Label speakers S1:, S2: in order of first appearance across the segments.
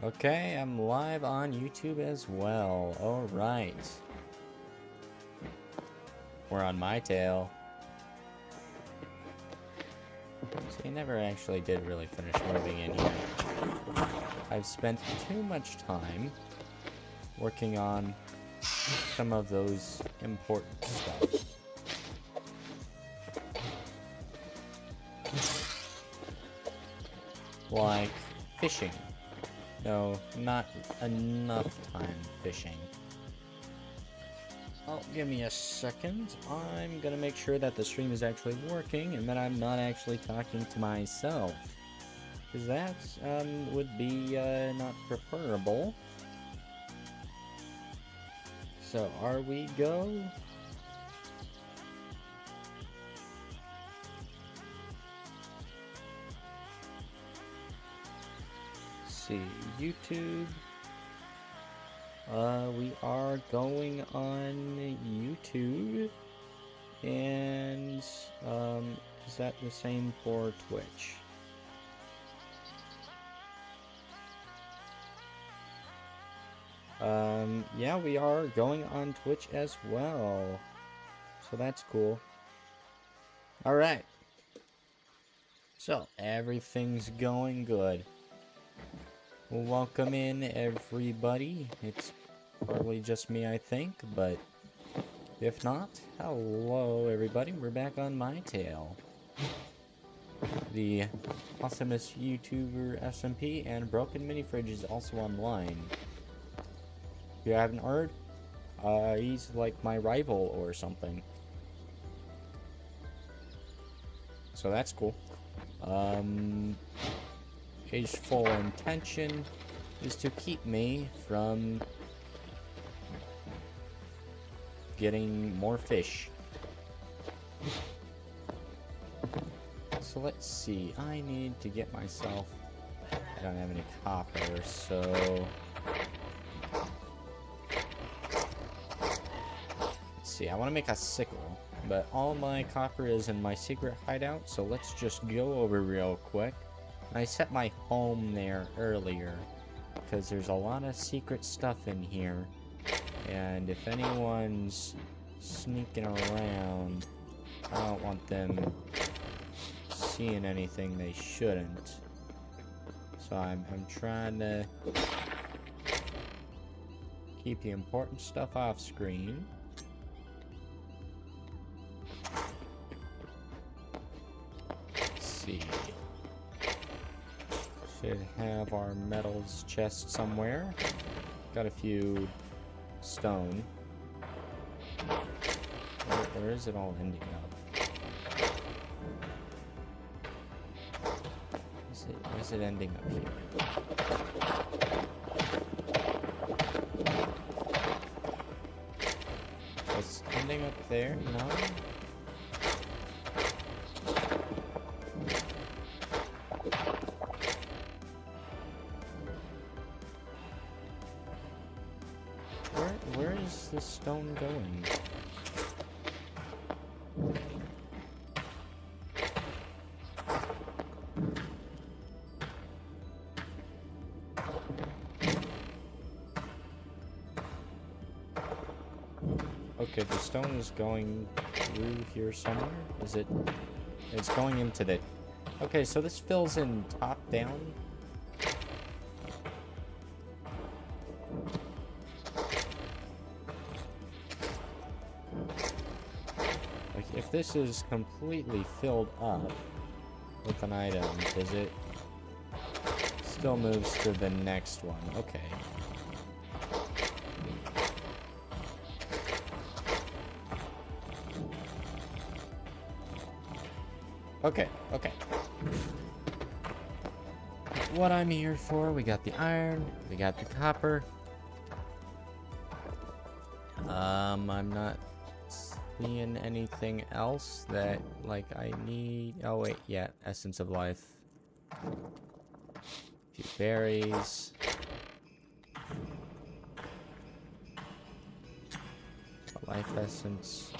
S1: Okay, I'm live on YouTube as well. Alright. We're on Mytale. So you never actually did really finish moving in here. I've spent too much time working on some of those important stuff. Like fishing. No, not enough time fishing. Oh, give me a second. I'm gonna make sure that the stream is actually working and that I'm not actually talking to myself. Because that would be not preferable. So, are we go? See, YouTube. We are going on YouTube, and is that the same for Twitch? Yeah, we are going on Twitch as well, so that's cool. All right, so everything's going good. Welcome in, everybody. It's probably just me, I think, but if not, hello, everybody. We're back on Mytale. The awesomest YouTuber SMP and Broken Mini Fridge is also online. If you haven't heard, he's like my rival or something. So that's cool. His full intention is to keep me from getting more fish. So let's see, I need to get myself, I don't have any copper, so let's see, I want to make a sickle, but all my copper is in my secret hideout, so let's just go over real quick. I set my home there earlier because there's a lot of secret stuff in here, and if anyone's sneaking around, I don't want them seeing anything they shouldn't. So I'm trying to keep the important stuff off screen. Let's see. Should have our metals chest somewhere. Got a few stone. Where is it all ending up? Is it ending up here? It's ending up there? No? Where is this stone going? Okay, the stone is going through here somewhere. Is it? It's going into the... Okay, so this fills in top down. Like, if this is completely filled up with an item, does it still moves to the next one? Okay. Okay, okay. What I'm here for, we got the iron, we got the copper. I'm not seeing anything else that, like, I need. Oh, wait, yeah, Essence of Life. A few berries. A life essence.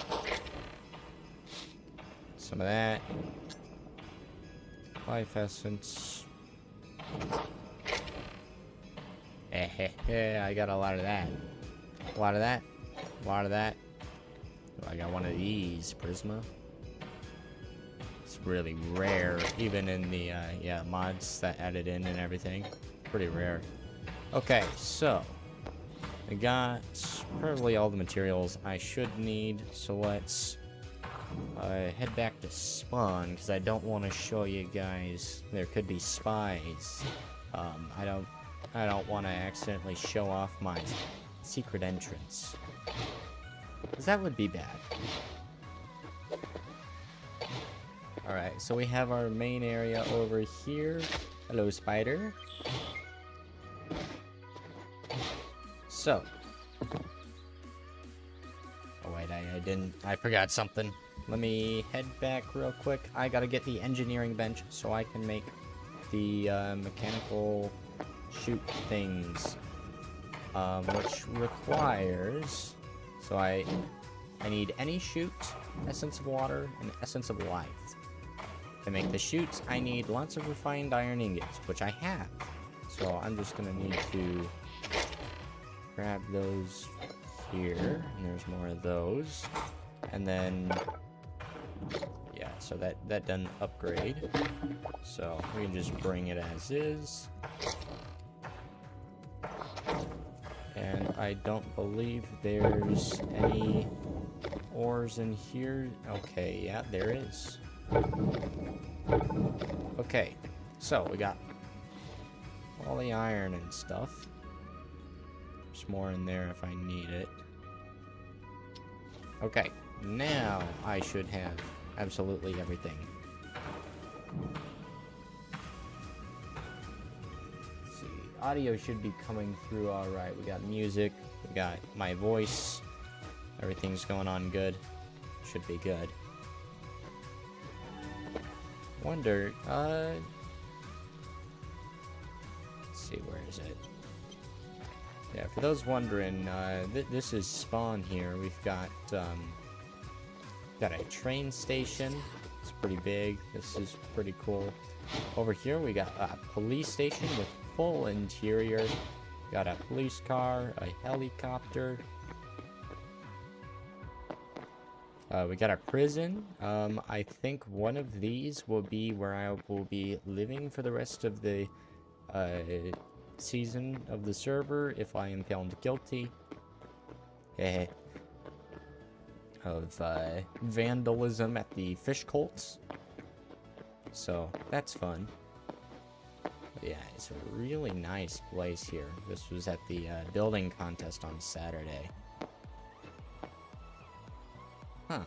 S1: Some of that. Life essence. I got a lot of that. A lot of that. A lot of that. Oh, I got one of these, Prisma. It's really rare, even in the, yeah, mods that added in and everything. Pretty rare. Okay, so I got probably all the materials I should need, so let's head back to spawn, because I don't want to show you guys there could be spies. I don't want to accidentally show off my secret entrance, because that would be bad. Alright, so we have our main area over here. Hello, spider. So. Oh, wait, I forgot something. Let me head back real quick. I gotta get the engineering bench so I can make the mechanical shoot things. Which requires... So I need any shoot, essence of water, and essence of life. To make the shoots, I need lots of refined iron ingots, which I have. So I'm just gonna need to grab those here, and there's more of those. And then, yeah, so that doesn't upgrade. So we can just bring it as is. And I don't believe there's any ores in here. Okay, yeah, there is. Okay, so we got all the iron and stuff. There's more in there if I need it. Okay, now I should have absolutely everything. Let's see, audio should be coming through alright. We got music, we got my voice. Everything's going on good. Should be good. Wonder, let's see, where is it? Yeah, for those wondering, this is spawn here. We've got a train station. It's pretty big. This is pretty cool. Over here, we got a police station with full interior. Got a police car, a helicopter. We got a prison. I think one of these will be where I will be living for the rest of the season of the server if I am found guilty of vandalism at the fish cults. So that's fun. But yeah, it's a really nice place here. This was at the building contest on Saturday. Huh.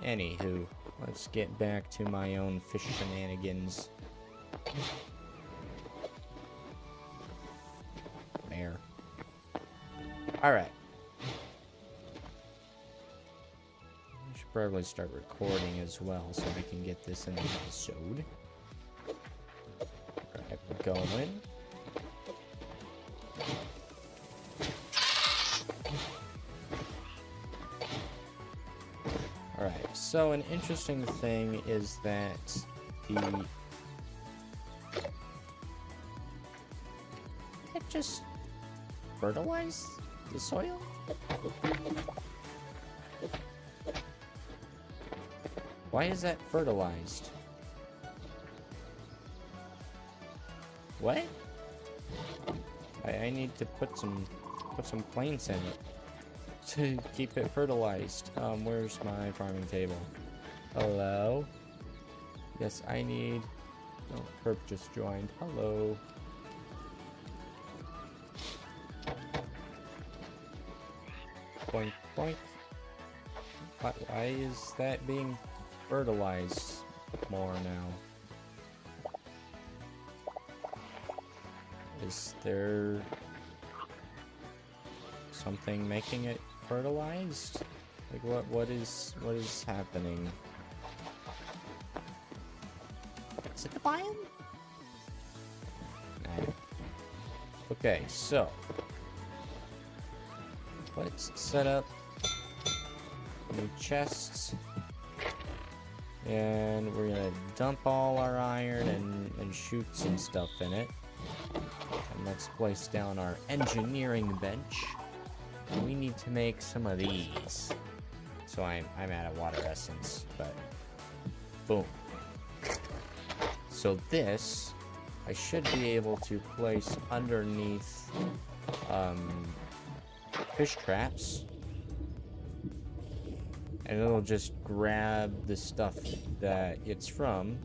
S1: Anywho, let's get back to my own fish shenanigans. There. Alright. I should probably start recording as well so we can get this in the episode. Alright, we're going. Alright, so an interesting thing is that it just fertilize the soil? Why is that fertilized? What? I need to put some plants in it to keep it fertilized. Where's my farming table? Hello? Yes, I need... Oh, Perp just joined. Hello. Boink, boink. Why is that being fertilized more now? Is there something making it fertilized? Like what is happening? Is it the biome? Nah. Okay, so let's set up new chests, and we're gonna dump all our iron and shoots and stuff in it. And let's place down our engineering bench. We need to make some of these. So I'm out of water essence, but boom. So this, I should be able to place underneath fish traps. And it'll just grab the stuff that it's from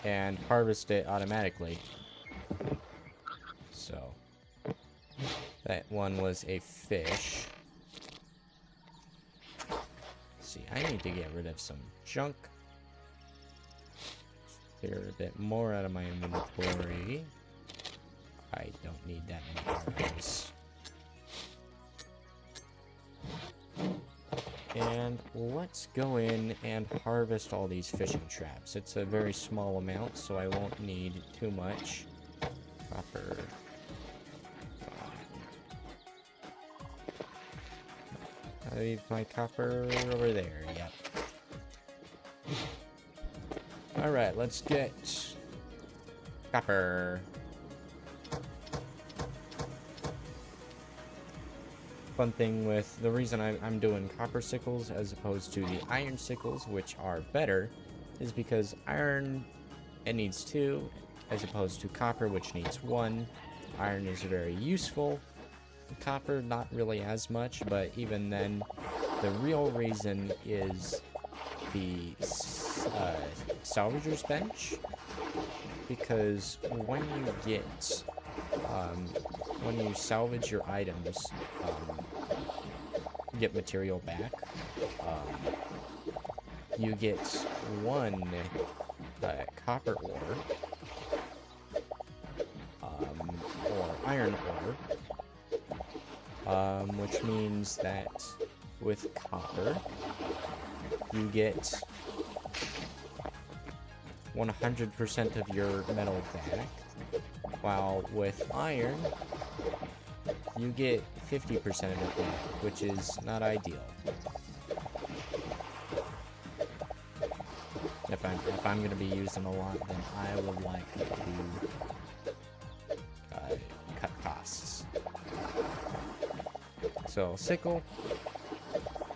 S1: and harvest it automatically. So that one was a fish. See, I need to get rid of some junk. Clear a bit more out of my inventory. I don't need that many arrows. And let's go in and harvest all these fishing traps. It's a very small amount, so I won't need too much. Copper. I leave my copper over there, yep. Alright, let's get copper. Fun thing with the reason I'm doing copper sickles as opposed to the iron sickles, which are better, is because iron, it needs 2, as opposed to copper, which needs 1. Iron is very useful. Copper, not really as much, but even then, the real reason is the salvager's bench, because when you get when you salvage your items, get material back, you get 1 copper ore, or iron ore, which means that with copper, you get 100% of your metal back, while with iron, you get 50% of it back, which is not ideal. If I'm gonna be using a lot, then I would like to cut costs. So sickle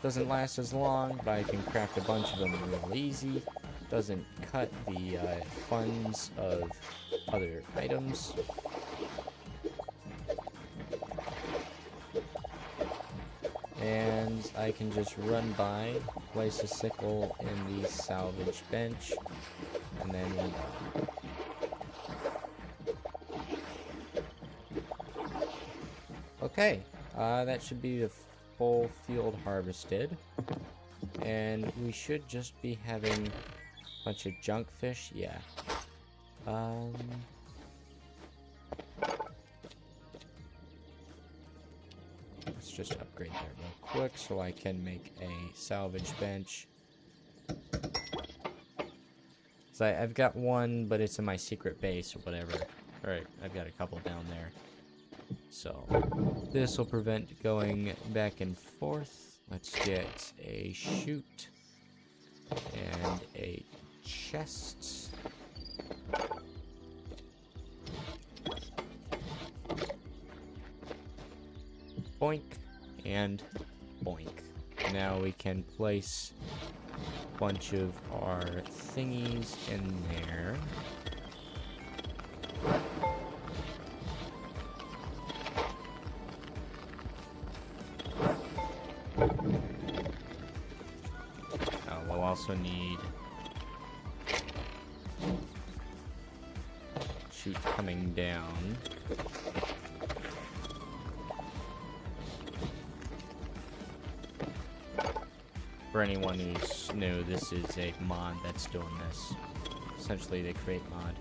S1: doesn't last as long, but I can craft a bunch of them real easy. Doesn't cut the funds of other items. And I can just run by, place a sickle in the salvage bench, and then we're done. Okay, that should be the full field harvested. And we should just be having a bunch of junk fish, yeah. Let's just upgrade that real quick so I can make a salvage bench. So I've got one, but it's in my secret base or whatever. Alright, I've got a couple down there. So this will prevent going back and forth. Let's get a chute and a chest. Boink and boink. Now we can place a bunch of our thingies in there. We'll also need chute coming down. For anyone who's new, this is a mod that's doing this. Essentially, they create mod.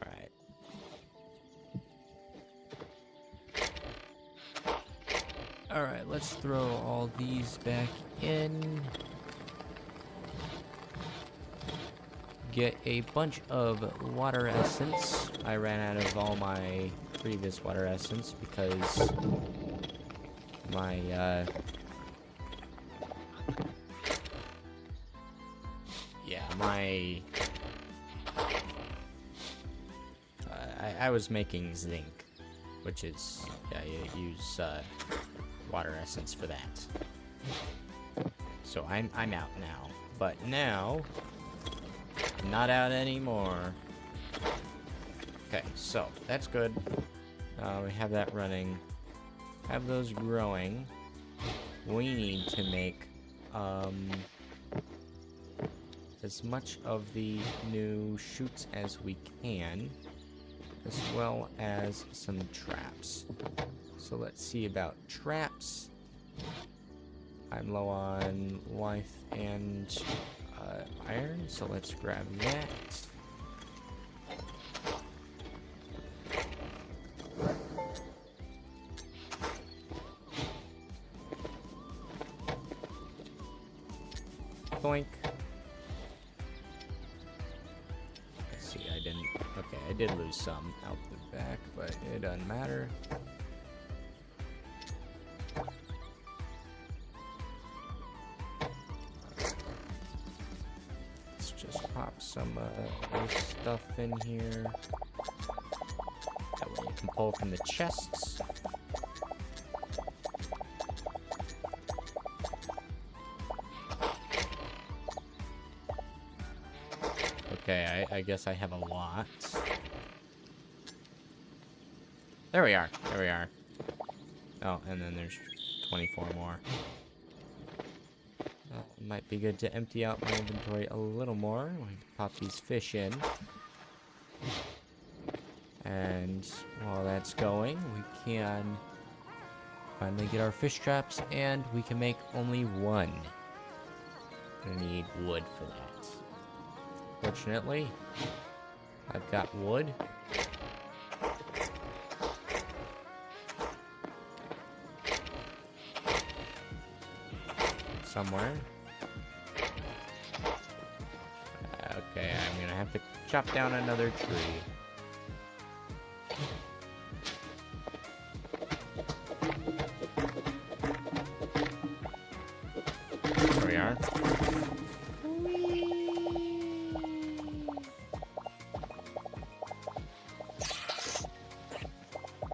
S1: Alright. Alright, let's throw all these back in. Get a bunch of water essence. I ran out of all my previous water essence because my I was making zinc, which is you use water essence for that. So I'm out now, but now I'm not out anymore. Okay, so that's good. We have that running. Have those growing. We need to make as much of the new shoots as we can, as well as some traps. So let's see about traps. I'm low on life and iron, so let's grab that. Boink. Let's see, I didn't... Okay, I did lose some out the back, but it doesn't matter. Let's just pop some nice stuff in here. That way you can pull from the chests. Okay, I guess I have a lot. There we are. There we are. Oh, and then there's 24 more. Might be good to empty out my inventory a little more. We can pop these fish in. And while that's going, we can finally get our fish traps, and we can make only one. I need wood for that. Fortunately, I've got wood. Somewhere. Okay, I'm gonna have to chop down another tree. There we are.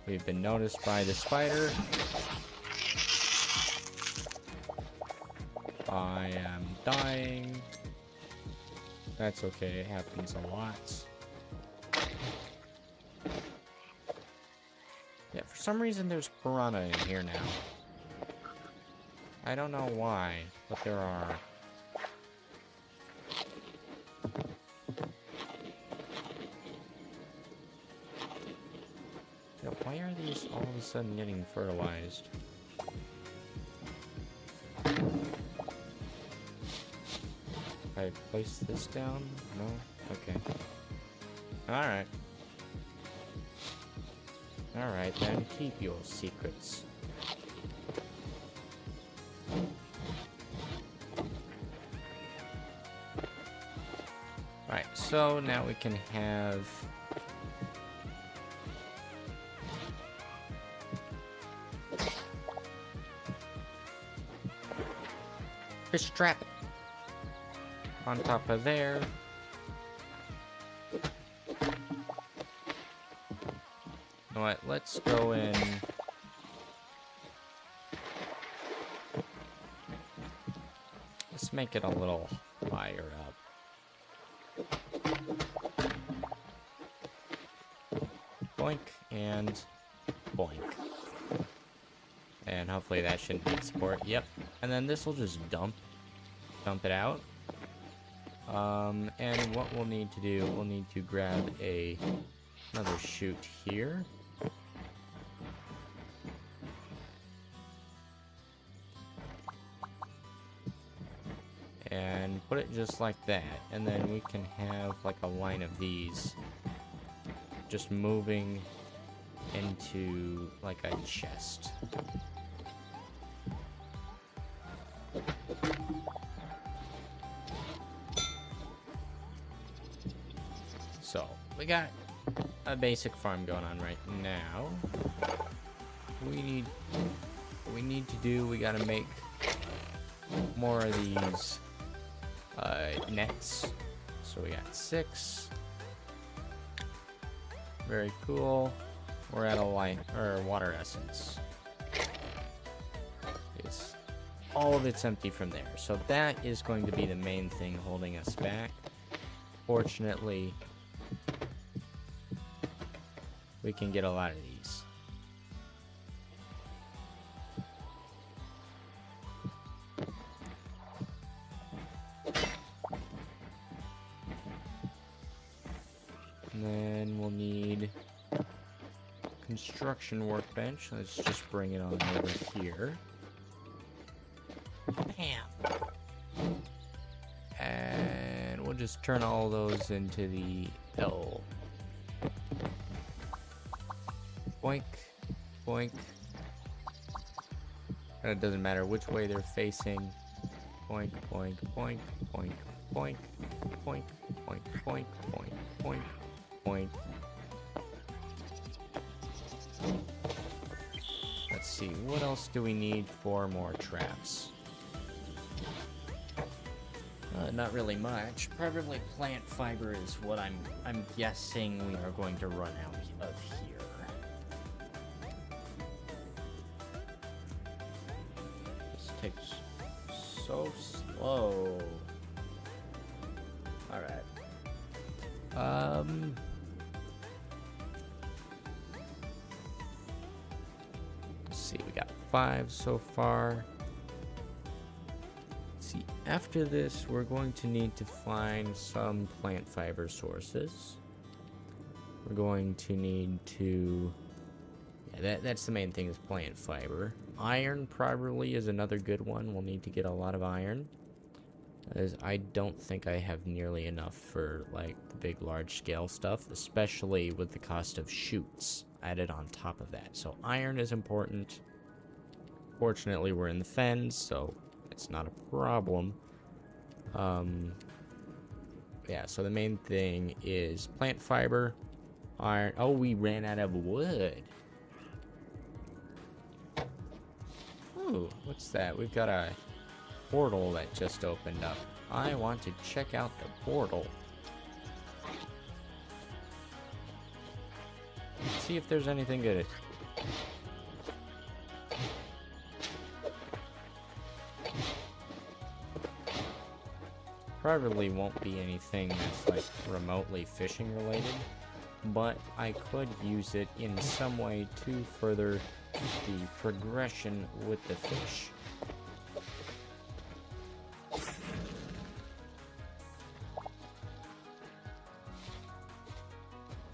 S1: We've been noticed by the spider. I am dying. That's okay, it happens a lot. Yeah, for some reason there's piranha in here now. I don't know why, but there are. Yeah, why are these all of a sudden getting fertilized? I place this down? No? Okay. Alright. Alright, then keep your secrets. Right, so now we can have... fish trap on top of there. You know what? Let's go in. Let's make it a little higher up. Boink and boink. And hopefully that shouldn't need support. Yep. And then this will just dump it out. And what we'll need to do, we'll need to grab another chute here. And put it just like that. And then we can have like a line of these just moving into like a chest. So we got a basic farm going on right now. We need to do, we gotta make more of these nets. So we got 6. Very cool. We're at a light or water essence. All of it's empty from there. So that is going to be the main thing holding us back. Fortunately, we can get a lot of these. And then we'll need construction workbench. Let's just bring it on over here. Bam! And we'll just turn all those into the L. Boink, boink. And it doesn't matter which way they're facing. Boink, boink, boink, boink, boink, boink, boink, boink, boink, boink, boink. Let's see, what else do we need for more traps? Not really much. Probably plant fiber is what I'm guessing we are going to run out of here. This takes so slow. Alright. Let's see, we got 5 so far. See, after this, we're going to need to find some plant fiber sources. We're going to need to... Yeah, that's the main thing, is plant fiber. Iron probably is another good one. We'll need to get a lot of iron, as I don't think I have nearly enough for, like, the big, large-scale stuff, especially with the cost of chutes added on top of that. So iron is important. Fortunately, we're in the fens, so it's not a problem. Yeah, so the main thing is plant fiber, iron. Oh, we ran out of wood. Ooh, what's that? We've got a portal that just opened up. I want to check out the portal. See if there's anything good. Probably won't be anything that's like remotely fishing related, but I could use it in some way to further the progression with the fish.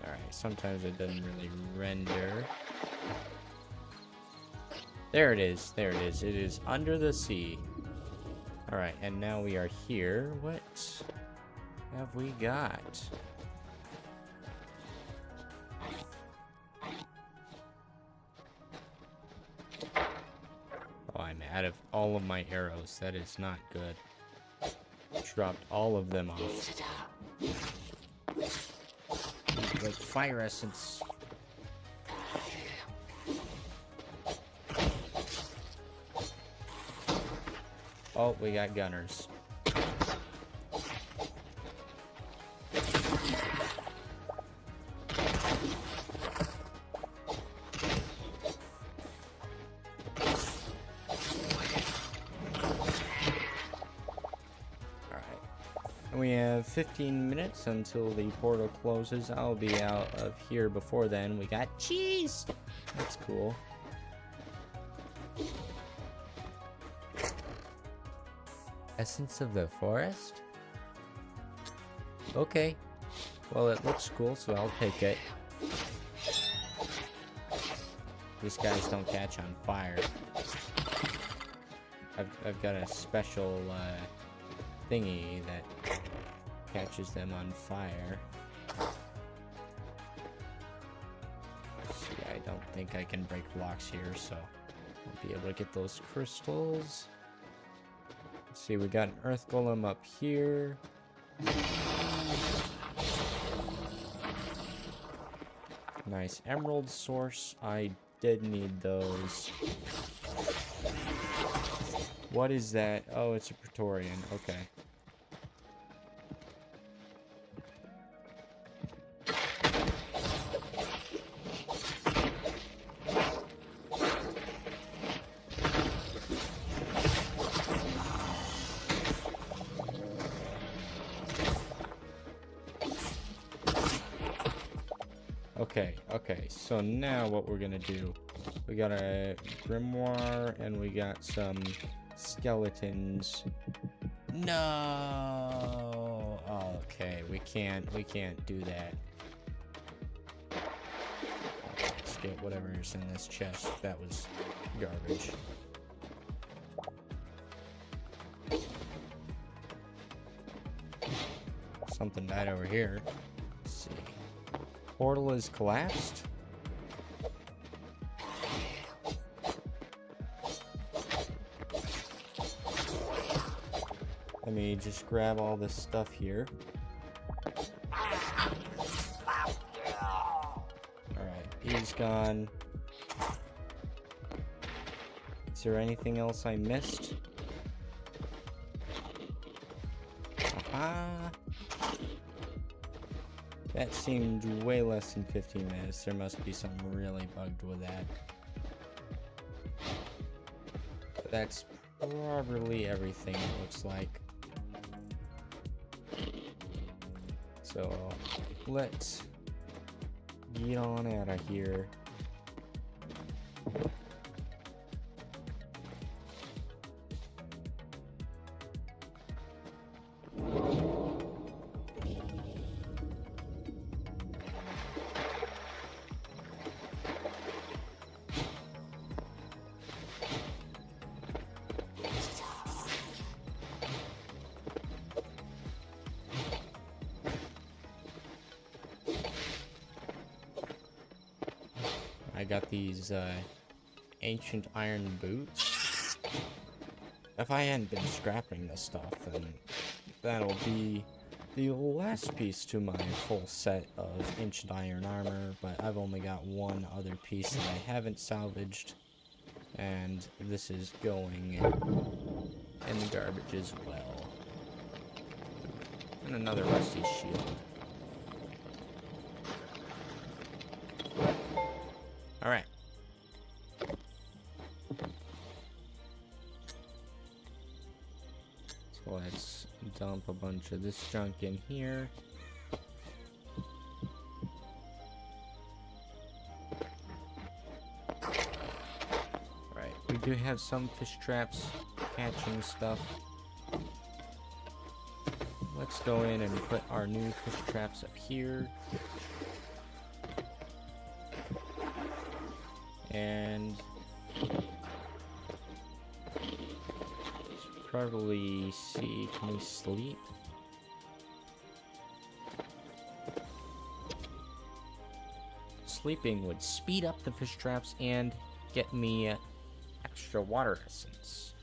S1: Alright, sometimes it doesn't really render. There it is, there it is. It is under the sea. Alright, and now we are here. What have we got? Oh, I'm out of all of my arrows. That is not good. Dropped all of them off. Like fire essence. Oh, we got gunners. We have 15 minutes until the portal closes. I'll be out of here before then. We got cheese! That's cool. Essence of the forest? Okay. Well, it looks cool, so I'll take it. These guys don't catch on fire. I've got a special thingy that catches them on fire. See, I don't think I can break blocks here, so I'll be able to get those crystals. Let's see, we got an earth golem up here. Nice. Emerald source. I did need those. What is that? Oh, it's a Praetorian. Okay. Okay, so now what we're gonna do, we got a grimoire and we got some skeletons. No. Okay, we can't do that. Let's get whatever's in this chest. That was garbage. Something died over here. Let's see. Portal is collapsed. Let me just grab all this stuff here. Alright, he's gone. Is there anything else I missed? Aha! That seemed way less than 15 minutes. There must be something really bugged with that. But that's probably everything, it looks like. So, let's get on out of here. I got these ancient iron boots. If I hadn't been scrapping this stuff, then that'll be the last piece to my full set of ancient iron armor, but I've only got one other piece that I haven't salvaged, and this is going in the garbage as well. And another rusty shield. Alright. So let's dump a bunch of this junk in here. Alright, we do have some fish traps catching stuff. Let's go in and put our new fish traps up here. And probably see, can we sleep? Sleeping would speed up the fish traps and get me extra water essence.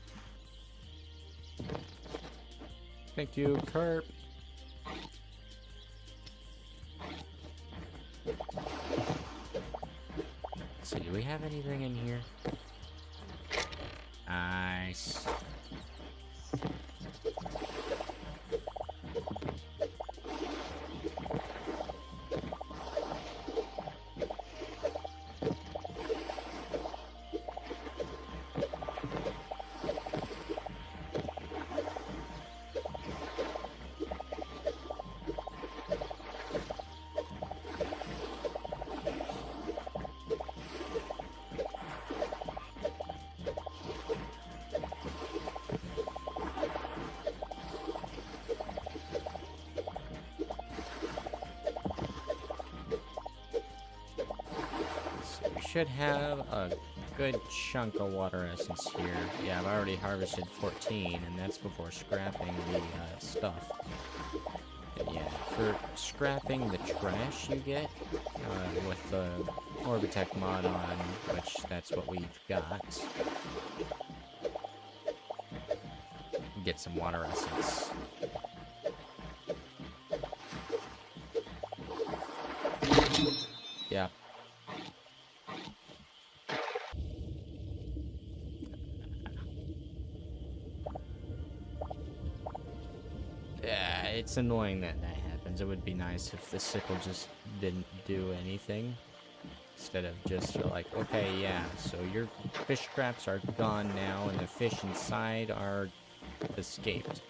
S1: Thank you, carp. So do we have anything in here? Nice. Should have a good chunk of water essence here. Yeah, I've already harvested 14, and that's before scrapping the stuff. And yeah, for scrapping the trash you get with the Orbitech mod on, which that's what we've got. Get some water essence. Yeah. it's annoying that that happens. It would be nice if the sickle just didn't do anything. Instead of just like, okay, yeah, so your fish traps are gone now, and the fish inside are escaped.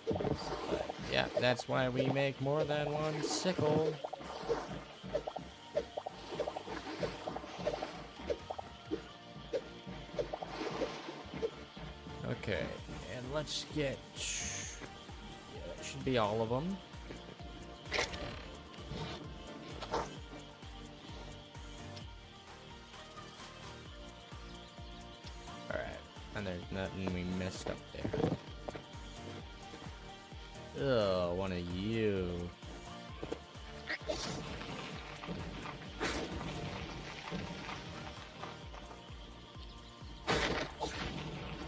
S1: But, yeah, that's why we make more than one sickle. Okay, and let's get... Yeah, that should be all of them. Alright, and there's nothing we missed up there. Ugh, one of you.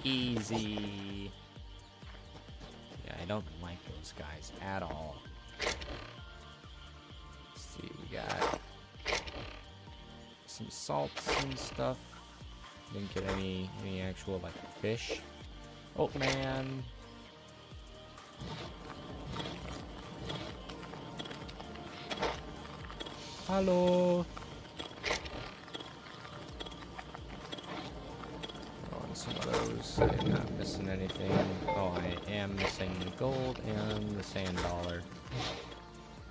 S1: Easy. Yeah, I don't like those guys at all. Let's see, we got some salts and stuff. Didn't get any actual like fish. Oh man. Hello. Some of those. I'm not missing anything. Oh, I am missing the gold and the sand dollar.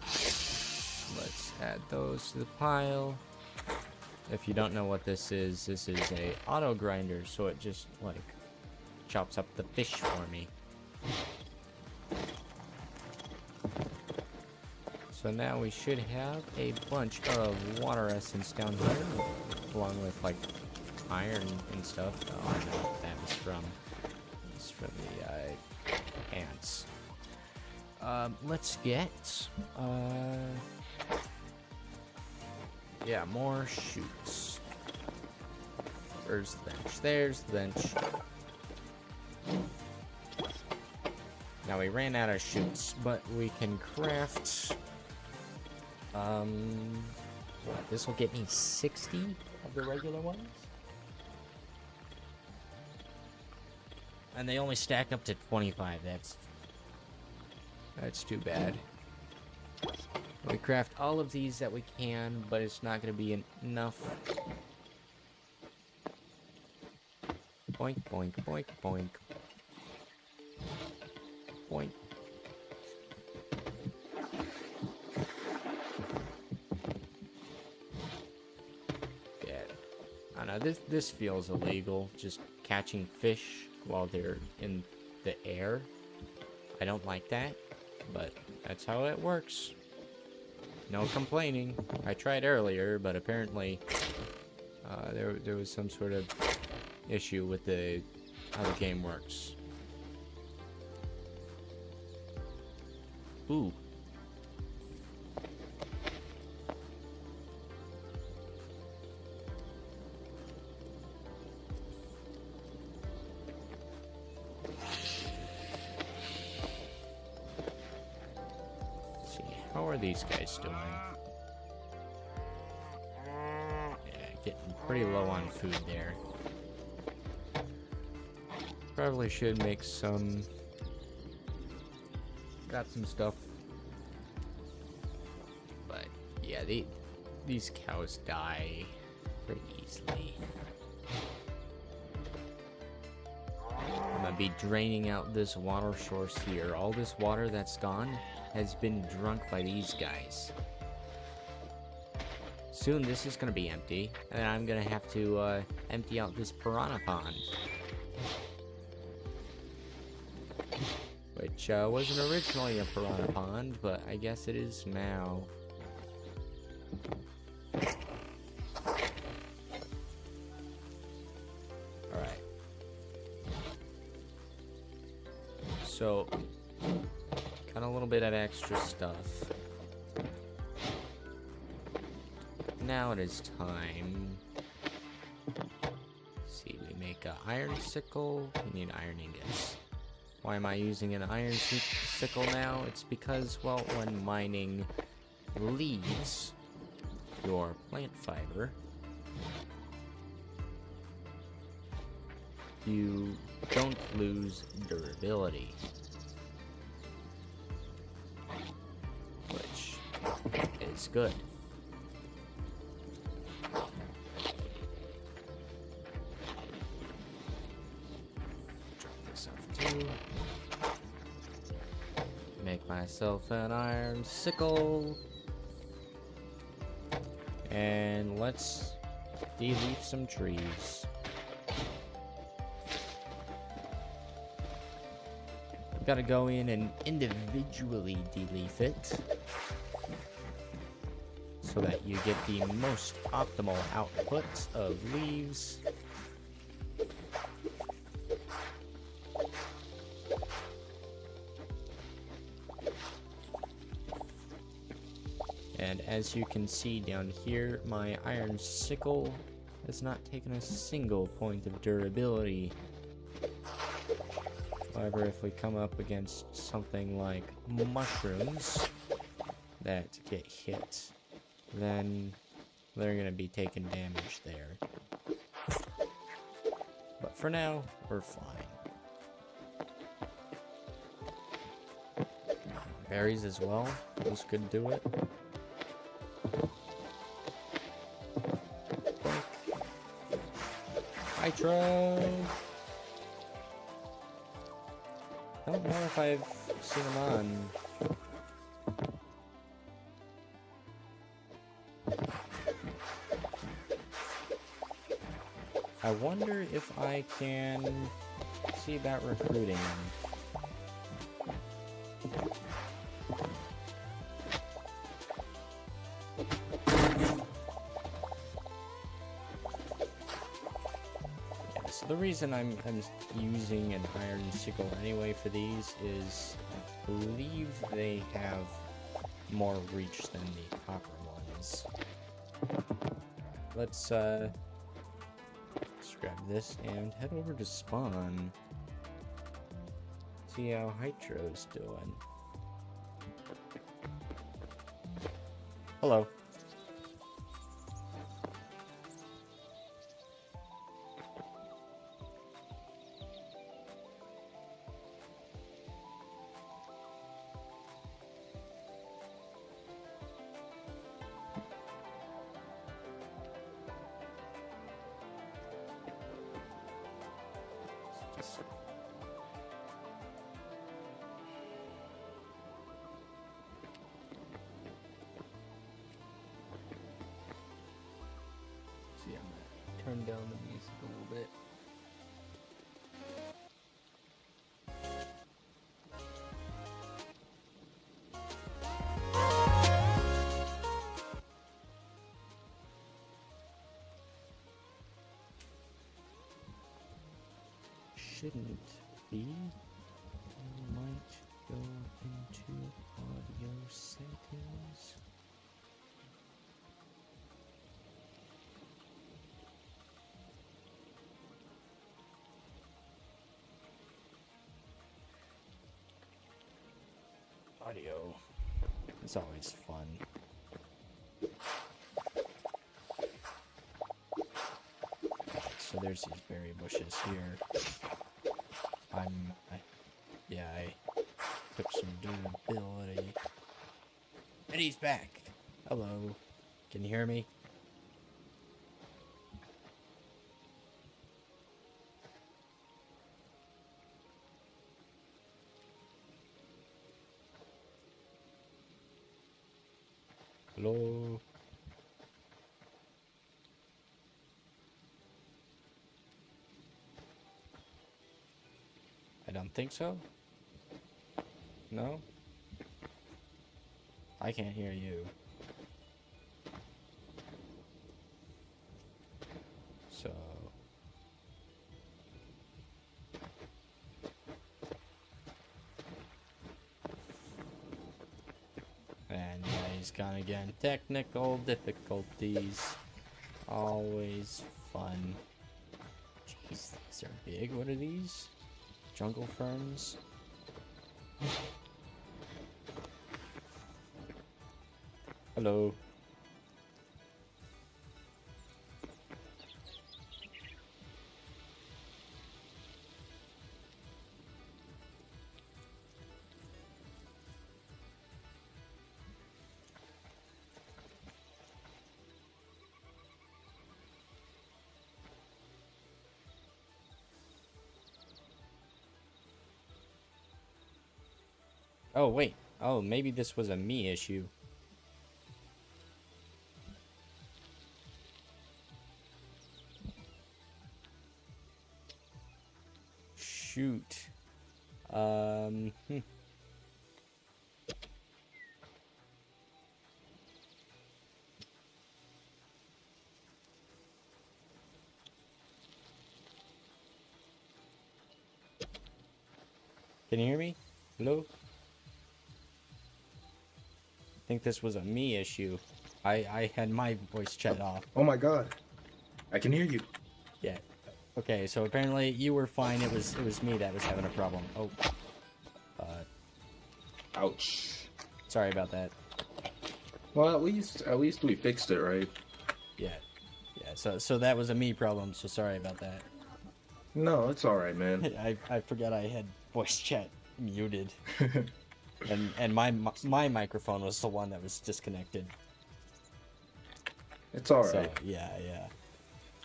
S1: Let's add those to the pile. If you don't know what this is a auto grinder, so it just like chops up the fish for me. So now we should have a bunch of water essence down here, along with like iron and stuff. Oh, I know what that was from. It's from the ants. Let's get yeah, more shoots. Where's the bench? There's the bench. Now we ran out of shoots, but we can craft what, this will get me 60 of the regular ones? And they only stack up to 25. That's too bad. We craft all of these that we can, but it's not going to be enough. Boink, boink, boink, boink. Boink. Yeah. I don't know, this feels illegal, just catching fish while they're in the air. I don't like that, but that's how it works. No complaining. I tried earlier, but apparently there was some sort of issue with how the game works. Ooh. How are these guys doing? Yeah, getting pretty low on food there. Probably should make some... Got some stuff. But, yeah, these cows die pretty easily. I'm gonna be draining out this water source here. All this water that's gone has been drunk by these guys. Soon this is gonna be empty, and I'm gonna have to empty out this piranha pond, which wasn't originally a piranha pond, but I guess it is now. Alright. So got a little bit of extra stuff. Now it is time. Let's see, we make an iron sickle. We need iron ingots. Why am I using an iron sickle now? It's because, well, when mining leaves your plant fiber, you don't lose durability. Which is good. Drop this off too. Make myself an iron sickle. And let's de-leaf some trees. Gotta go in and individually de-leaf it so that you get the most optimal output of leaves. And as you can see down here, my iron sickle has not taken a single point of durability. However, if we come up against something like mushrooms that get hit, then they're going to be taking damage there. But for now, we're fine. Berries as well. Those could do it. Nitro! I don't know if I've seen them on. I wonder if I can see about recruiting them. Yeah, so the reason I'm using an iron sickle anyway for these is I believe they have more reach than the copper ones. Let's grab this and head over to spawn. See how Hytro's doing. Hello. See, I'm gonna turn down the music a little bit. Shouldn't be. I might go into audio settings. Audio is always fun. So there's these berry bushes here. I took some durability. And he's back. Hello. Can you hear me? Hello. I don't think so. No? I can't hear you. So... And yeah, he's gone again. Technical difficulties. Always fun. Jeez, these are big. What are these? Jungle ferns? Hello. Oh, wait. Oh, maybe this was a me issue. Shoot. Hmm. Can you hear me? Hello? I think this was a me issue. I had my voice chat off.
S2: Oh my god. I can hear you.
S1: Yeah. Okay, so apparently you were fine. It was me that was having a problem. Oh.
S2: Ouch.
S1: Sorry about that.
S2: Well, at least we fixed it, right?
S1: Yeah. Yeah, so that was a me problem, so sorry about that.
S2: No, it's alright, man.
S1: I forgot I had voice chat muted. and my microphone was the one that was disconnected.
S2: It's alright.
S1: So, yeah.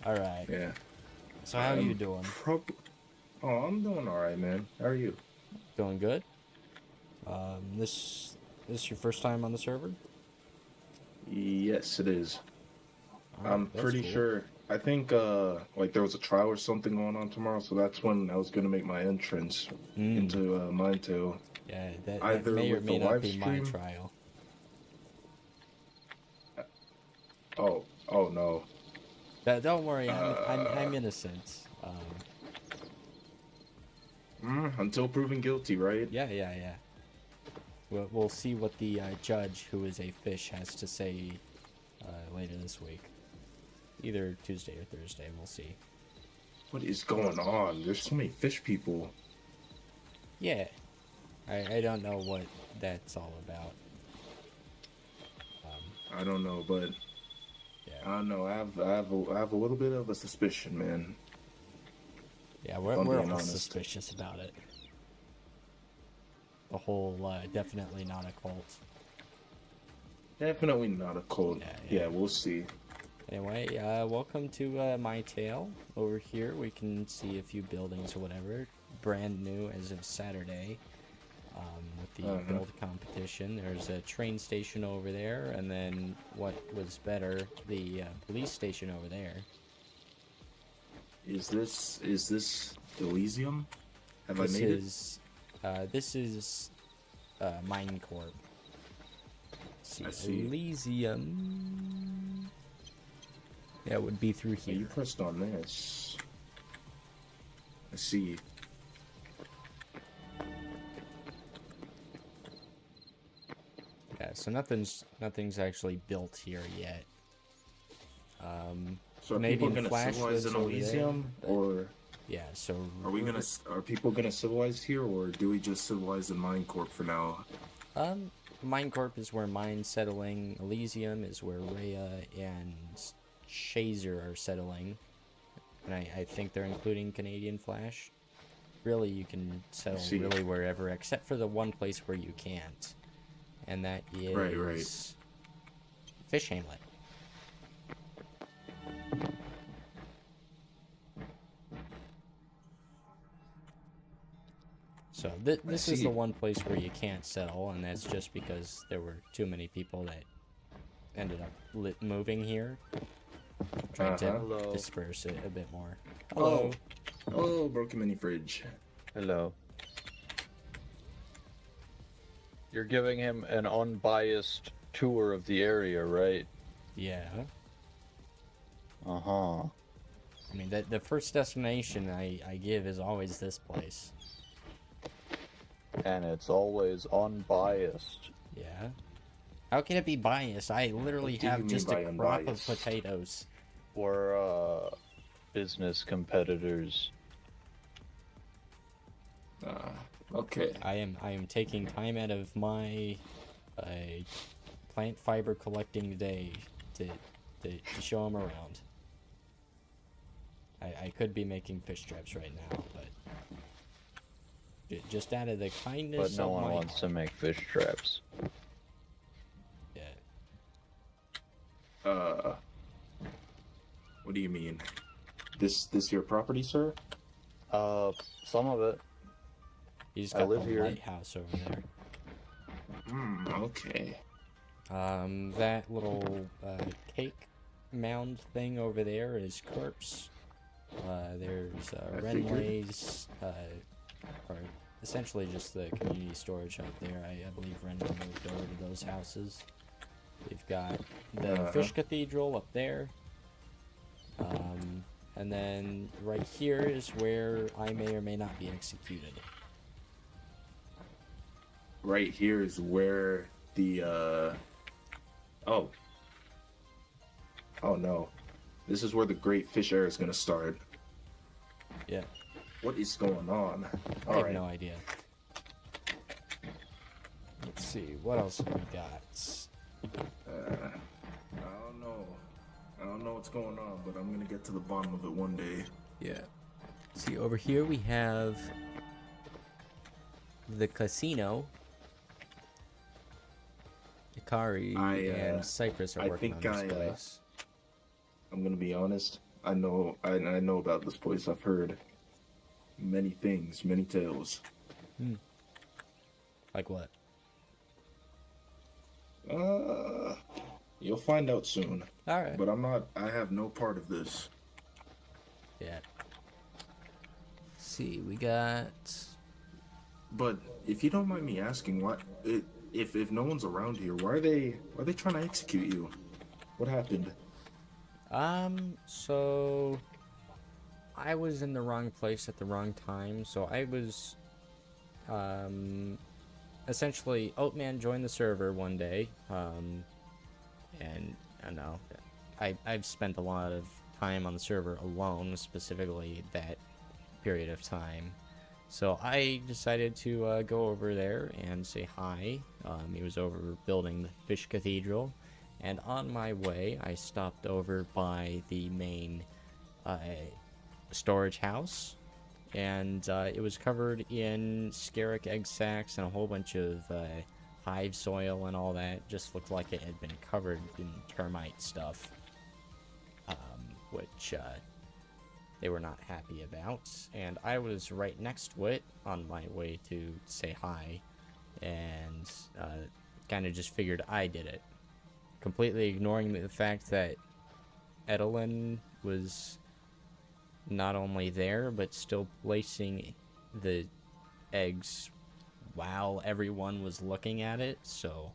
S1: Alright.
S2: Yeah.
S1: So how are you doing?
S2: Oh, I'm doing alright, man. How are you?
S1: Doing good? This your first time on the server?
S2: Yes, it is.
S1: Alright,
S2: I'm
S1: that's
S2: pretty
S1: cool.
S2: sure. I think like there was a trial or something going on tomorrow, so that's when I was gonna make my entrance into Mytale.
S1: Yeah, that
S2: Either
S1: may or
S2: with
S1: may
S2: the
S1: not
S2: live
S1: be my
S2: stream.
S1: trial.
S2: Oh no.
S1: Don't worry, I'm innocent.
S2: Until proven guilty, right?
S1: Yeah. We'll see what the judge, who is a fish, has to say later this week. Either Tuesday or Thursday, we'll see.
S2: What is going on? There's so many fish people.
S1: Yeah, I don't know what that's all about.
S2: I don't know, but
S1: Yeah.
S2: I don't know. I have a little bit of a suspicion, man.
S1: Yeah,
S2: I'm
S1: we're
S2: being
S1: all
S2: honest.
S1: suspicious about it. The whole definitely not a cult.
S2: Definitely not a cult.
S1: Yeah.
S2: Yeah, we'll see.
S1: Anyway, welcome to Mytale. Over here, we can see a few buildings or whatever. Brand new as of Saturday. With the build competition, there's a train station over there, and then what was better, the police station over there.
S2: Is this Elysium? Have I made it?
S1: This is Mine Corp.
S2: I see.
S1: Elysium. Yeah, it would be through
S2: Yeah, you
S1: here.
S2: pressed on this. I see.
S1: Yeah, so nothing's actually built here yet.
S2: So are
S1: Canadian
S2: people gonna
S1: Flash
S2: civilize in
S1: lives over there,
S2: Elysium,
S1: but-
S2: or
S1: Yeah, so
S2: are people gonna civilize here, or do we just civilize in Minecorp for now?
S1: Mine Corp is where mine's settling. Elysium is where Rhea and Shazer are settling. And I think they're including Canadian Flash. Really, you can settle
S2: see.
S1: really wherever, except for the one place where you can't. And that is...
S2: Right.
S1: Fish Hamlet. So this is
S2: see.
S1: the one place where you can't settle, and that's just because there were too many people that ended up moving here. Trying to
S2: Hello.
S1: disperse it a bit more.
S2: Hello. Oh, broken mini fridge.
S3: Hello. You're giving him an unbiased tour of the area, right?
S1: Yeah.
S3: Uh-huh.
S1: I mean, the first destination I give is always this place.
S3: And it's always unbiased.
S1: Yeah. How can it be biased? I literally
S2: What do you
S1: have
S2: mean
S1: just
S2: by
S1: a crop of
S2: unbiased?
S1: potatoes.
S3: We're, business competitors.
S2: Okay.
S1: I am taking time out of my plant fiber collecting day to show them around. I could be making fish traps right now, but just out of the kindness
S3: But no
S1: of
S3: one
S1: my
S3: wants to make fish traps.
S1: Yeah.
S2: What do you mean? This your property, sir?
S3: Some of it.
S1: He's
S3: I
S1: got
S3: live
S1: the
S3: here.
S1: lighthouse over there.
S2: Okay.
S1: That little cake mound thing over there is corpse. There's
S2: I figured.
S1: Renway's, or essentially just the community storage up there. I believe Renway moved over to those houses. We've got the Fish Cathedral up there. And then right here is where I may or may not be executed.
S2: Right here is where the oh no, this is where the Great Fish Era is gonna start.
S1: Yeah,
S2: What is going on?
S1: I have no idea. Let's see, what else have we got?
S2: I don't know what's going on, but I'm gonna get to the bottom of it one day.
S1: Yeah. See, over here we have the casino. Ikari and Cypress are working on this place.
S2: I'm gonna be honest. I know about this place. I've heard many things, many tales.
S1: Like what?
S2: You'll find out soon.
S1: All right.
S2: But I have no part of this.
S1: Yeah. See, we got.
S2: But if you don't mind me asking, if no one's around here, why are they trying to execute you? What happened?
S1: So I was in the wrong place at the wrong time. So I was, essentially, Oatman joined the server one day, and I don't know, I've spent a lot of time on the server alone, specifically that period of time. So I decided to go over there and say hi. He was over building the Fish Cathedral, and on my way, I stopped over by the main storage house, and it was covered in scarrick egg sacs and a whole bunch of hive soil and all that. Just looked like it had been covered in termite stuff, which they were not happy about. And I was right next to it on my way to say hi, and kind of just figured I did it, completely ignoring the fact that Edelin was not only there, but still placing the eggs while everyone was looking at it. So,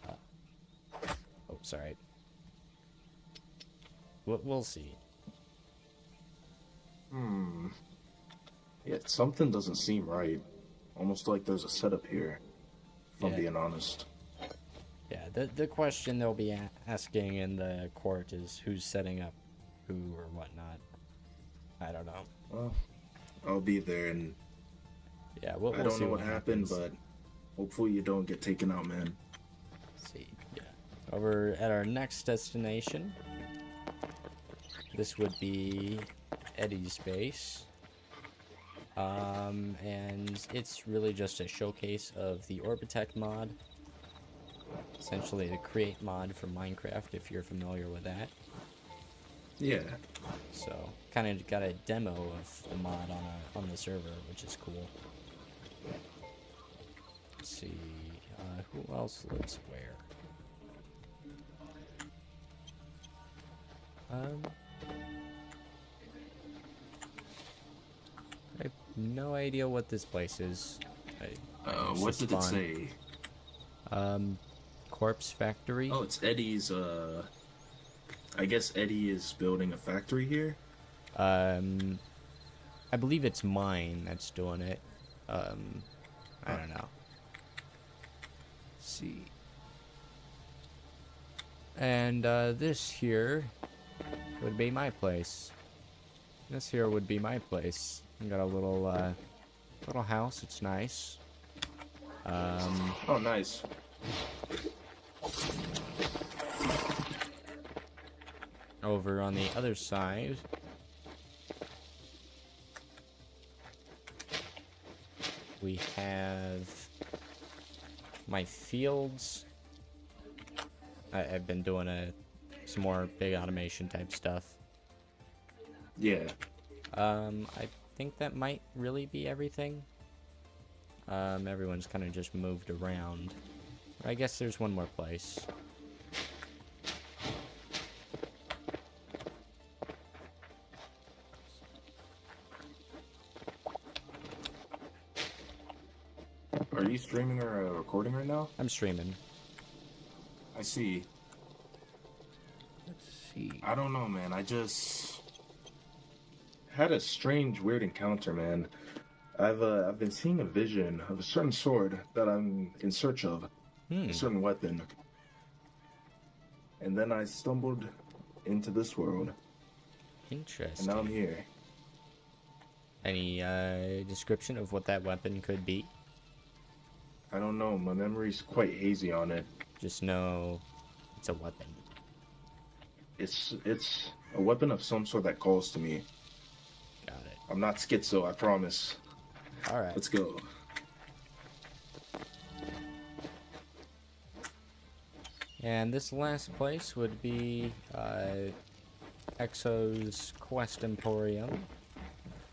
S1: oh, sorry. We'll see.
S2: Yeah, something doesn't seem right. Almost like there's a setup here, if I'm
S1: Yeah.
S2: being honest.
S1: Yeah, the question they'll be asking in the court is who's setting up who or whatnot. I don't know.
S2: Well, I'll be there, and
S1: Yeah, we'll
S2: I don't
S1: see
S2: know what happened,
S1: happens.
S2: but hopefully you don't get taken out, man.
S1: Let's see, yeah. Over at our next destination, this would be Eddie's base. And it's really just a showcase of the Orbitech mod. Essentially the create mod for Minecraft, if you're familiar with that.
S2: Yeah.
S1: So, kind of got a demo of the mod on the server, which is cool. Let's see, who else lives where? I have no idea what this place is. It's
S2: What
S1: just
S2: did it
S1: fun.
S2: say?
S1: Corpse Factory.
S2: Oh, it's Eddie's, I guess Eddie is building a factory here?
S1: I believe it's mine that's doing it. I don't know. Let's see. And this here would be my place. This here would be my place. I got a little little house. It's nice.
S2: Oh, nice.
S1: Over on the other side, we have my fields. I've been doing some more big automation type stuff.
S2: Yeah.
S1: I think that might really be everything. Everyone's kind of just moved around. I guess there's one more place.
S2: Are you streaming or recording right now?
S1: I'm streaming.
S2: I see.
S1: Let's see.
S2: I don't know, man. I just had a strange, weird encounter, man. I've been seeing a vision of a certain sword that I'm in search of, a certain weapon. And then I stumbled into this world,
S1: Interesting.
S2: and now I'm here.
S1: Any description of what that weapon could be?
S2: I don't know. My memory's quite hazy on it.
S1: Just know it's a weapon.
S2: It's a weapon of some sort that calls to me.
S1: Got it.
S2: I'm not schizo, I promise.
S1: All right.
S2: Let's go.
S1: And this last place would be Exo's Quest Emporium.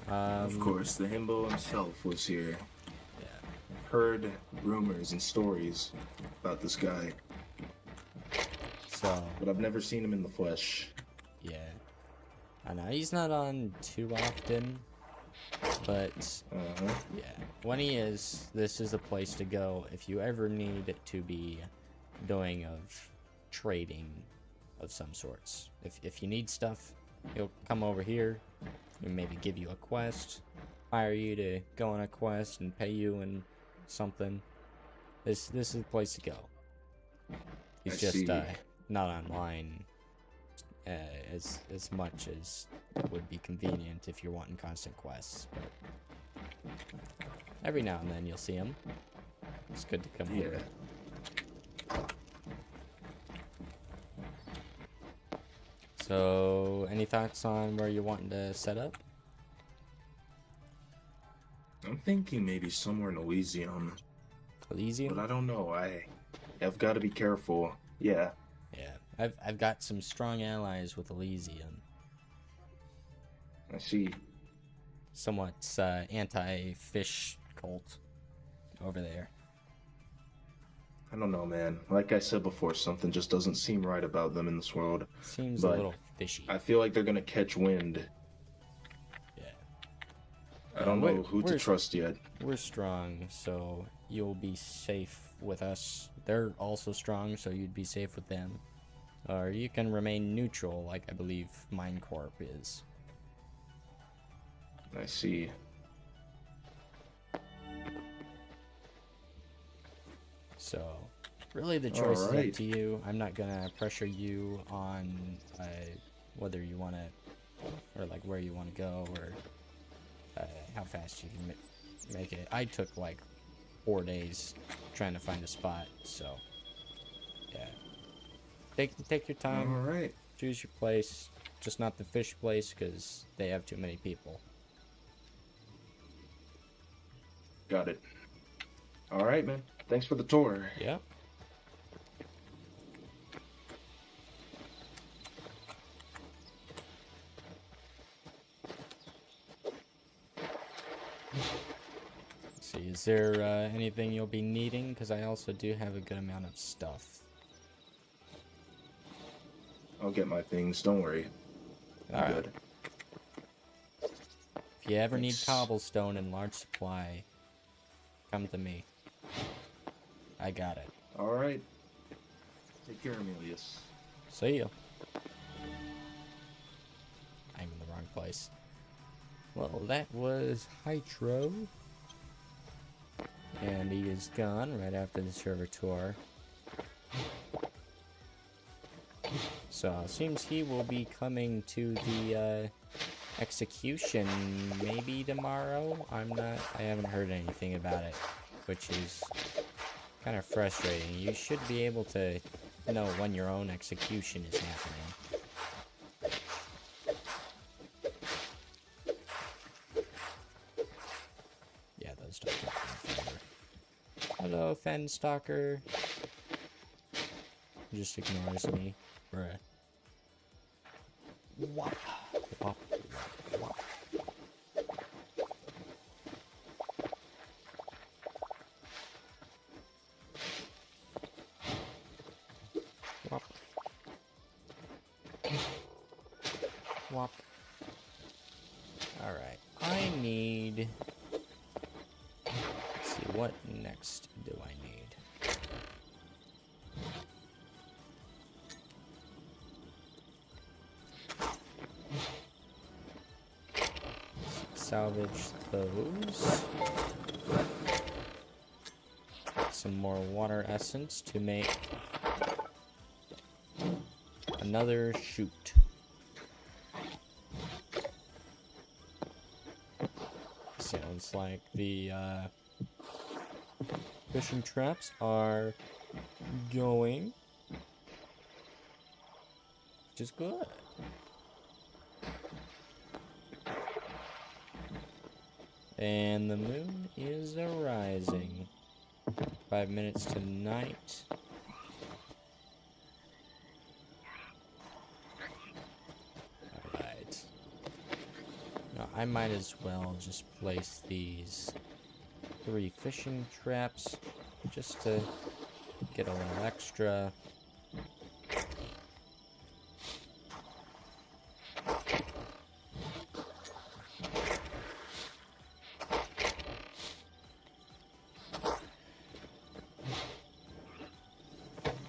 S2: Of course, the himbo himself was here.
S1: Yeah.
S2: I've heard rumors and stories about this guy,
S1: So,
S2: but I've never seen him in the flesh.
S1: yeah. I know he's not on too often, but yeah, when he is, this is a place to go if you ever need to be doing of trading of some sorts. If you need stuff, he'll come over here and maybe give you a quest, hire you to go on a quest and pay you in something. This is the place to go. He's
S2: I
S1: just
S2: see.
S1: not online as much as would be convenient if you're wanting constant quests, but every now and then you'll see him. It's good to come over. So, any thoughts on where you're wanting to set up?
S2: I'm thinking maybe somewhere in Elysium, but
S1: Elysium?
S2: I don't know. I've got to be careful. Yeah,
S1: Yeah, I've got some strong allies with Elysium.
S2: I see.
S1: Somewhat anti-fish cult over there.
S2: I don't know, man. Like I said before, something just doesn't seem right about them in this world.
S1: Seems a
S2: But
S1: little fishy.
S2: I feel like they're gonna catch wind.
S1: Yeah.
S2: I don't know who to trust yet.
S1: We're strong, so you'll be safe with us. They're also strong, so you'd be safe with them. Or you can remain neutral, like I believe Minecorp is.
S2: I see.
S1: So, really the choice is up
S2: Alright.
S1: to you. I'm not gonna pressure you on whether you want to, or like where you want to go, or how fast you can make it. I took like 4 days trying to find a spot, so yeah. Take your time.
S2: All right.
S1: Choose your place, just not the fish place because they have too many people.
S2: Got it. All right, man. Thanks for the tour.
S1: Yeah. Let's see, is there anything you'll be needing? Because I also do have a good amount of stuff.
S2: I'll get my things. Don't worry. I'm
S1: Alright.
S2: good.
S1: If you ever need
S2: Thanks.
S1: cobblestone in large supply, come to me. I got it.
S2: All right. Take care, Emilius.
S1: See ya. I'm in the wrong place. Well, that was Hytale. And he is gone right after the server tour. So, it seems he will be coming to the execution maybe tomorrow. I haven't heard anything about it, which is kind of frustrating. You should be able to know when your own execution is happening. Yeah, those don't get in favor. Hello, Fenstalker. Just ignores me. Bruh. Wop. Wop. Wop. Whop. Alright, I need... Let's see, what next do I need? Salvage those. Some more water essence to make another chute. Sounds like the fishing traps are going, which is good. And the moon is rising. 5 minutes to night. Alright. Now, I might as well just place these 3 fishing traps just to get a little extra.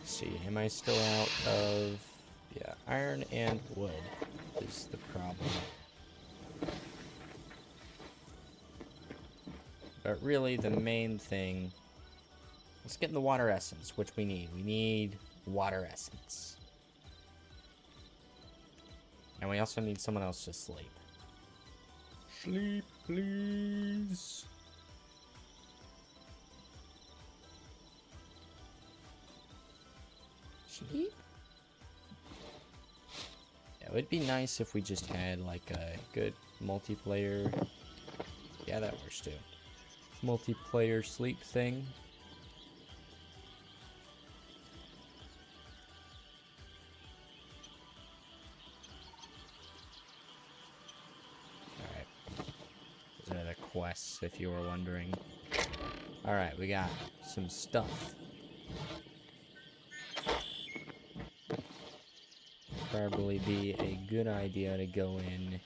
S1: See, am I still out of... Yeah, iron and wood is the problem. But really, the main thing is getting the water essence, which we need. We need water essence. And we also need someone else to sleep. Sleep, please. Sheep? Yeah, it would be nice if we just had like a good multiplayer. Yeah, that works too. Multiplayer sleep thing. Alright. Those are the quests, if you were wondering. Alright, we got some stuff. Probably be a good idea to go in.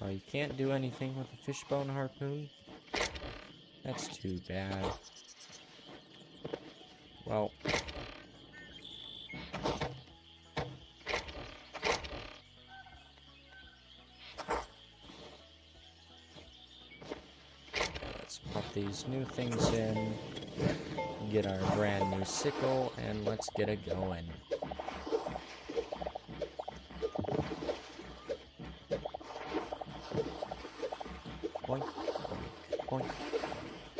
S1: Oh, you can't do anything with a fishbone harpoon? That's too bad. Well. Pop these new things in, get our brand new sickle, and let's get it going. Boink, boink,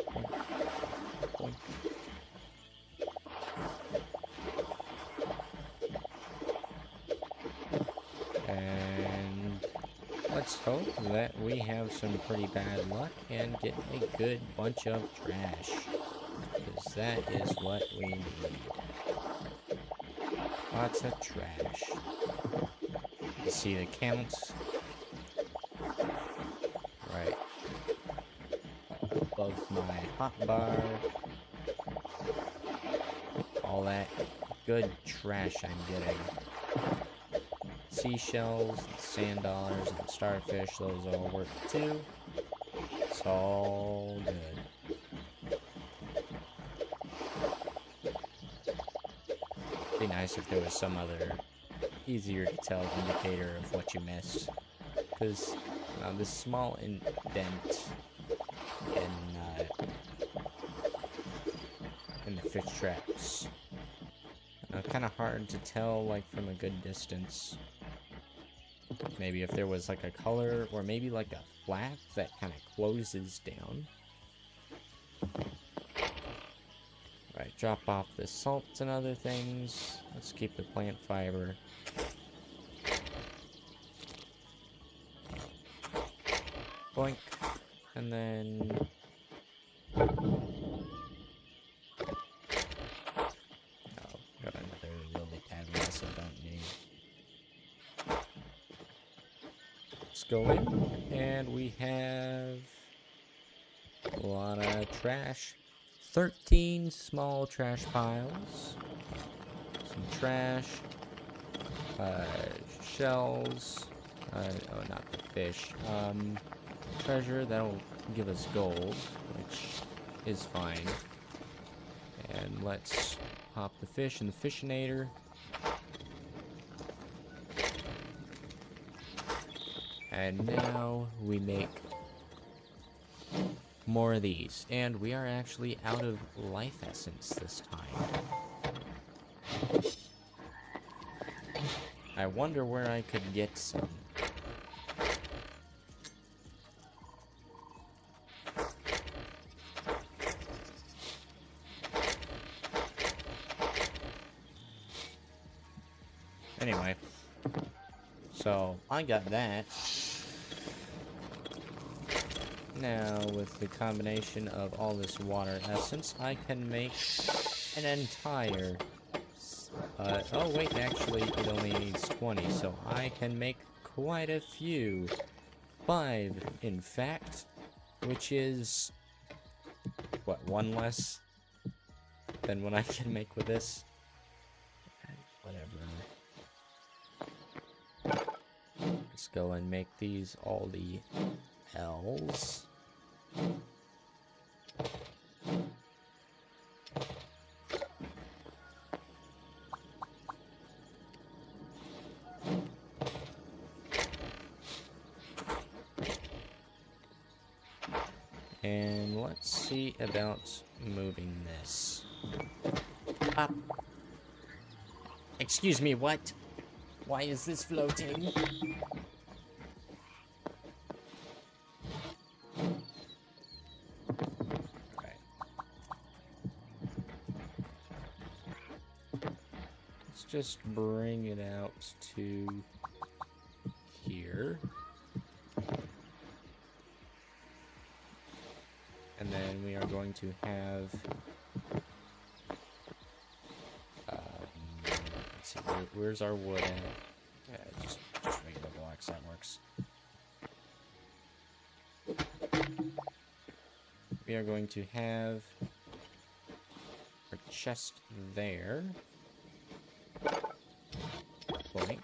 S1: boink, boink, boink. And let's hope that we have some pretty bad luck and get a good bunch of trash. Because that is what we need. Lots of trash. You see the counts? Right above my hotbar. All that good trash I'm getting. Seashells, and sand dollars, and starfish, those all work too. It's all good. Be nice if there was some other easier to tell indicator of what you missed. Because this small indent in the fish traps. Kind of hard to tell, like, from a good distance. Maybe if there was, like, a color, or maybe, like, a flap that kind of closes down. Right, drop off the salts and other things. Let's keep the plant fiber. Boink. And then... go in, and we have A lot of trash. 13 small trash piles. Some trash. Shells. Oh, not the fish. Treasure, that'll give us gold, which is fine. And let's pop the fish in the fishinator. And now we make more of these. And we are actually out of life essence this time. I wonder where I could get some. Anyway, so I got that. Now, with the combination of all this water essence, I can make an entire... oh wait, actually, it only needs 20, so I can make quite a few. 5, in fact, which is... what, 1 less than what I can make with this? Whatever. Let's go and make these all the L's. And let's see about moving this up. Excuse me, what? Why is this floating? Alright. Let's just bring it out to here. And then we are going to have... let's see, where's our wood at? Yeah, just regular blocks, that works. We are going to have our chest there. Boink.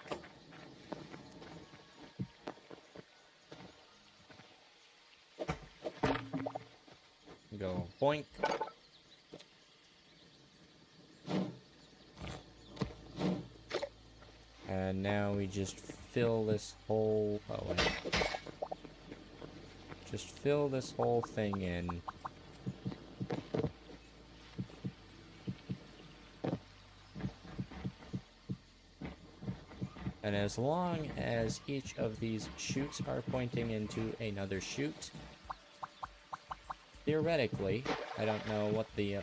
S1: Go boink. And now we just fill this whole... oh, wait. Just fill this whole thing in. And as long as each of these chutes are pointing into another chute, theoretically, I don't know what the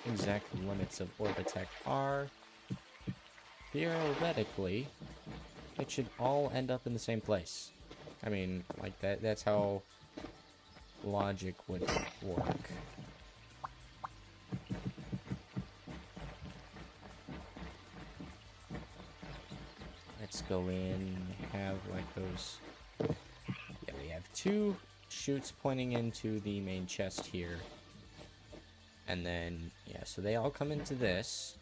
S1: exact limits of Orbitech are, theoretically, it should all end up in the same place. I mean, like that's how logic would work. Let's go in, have like those... yeah, we have 2 chutes pointing into the main chest here. And then, yeah, so they all come into this.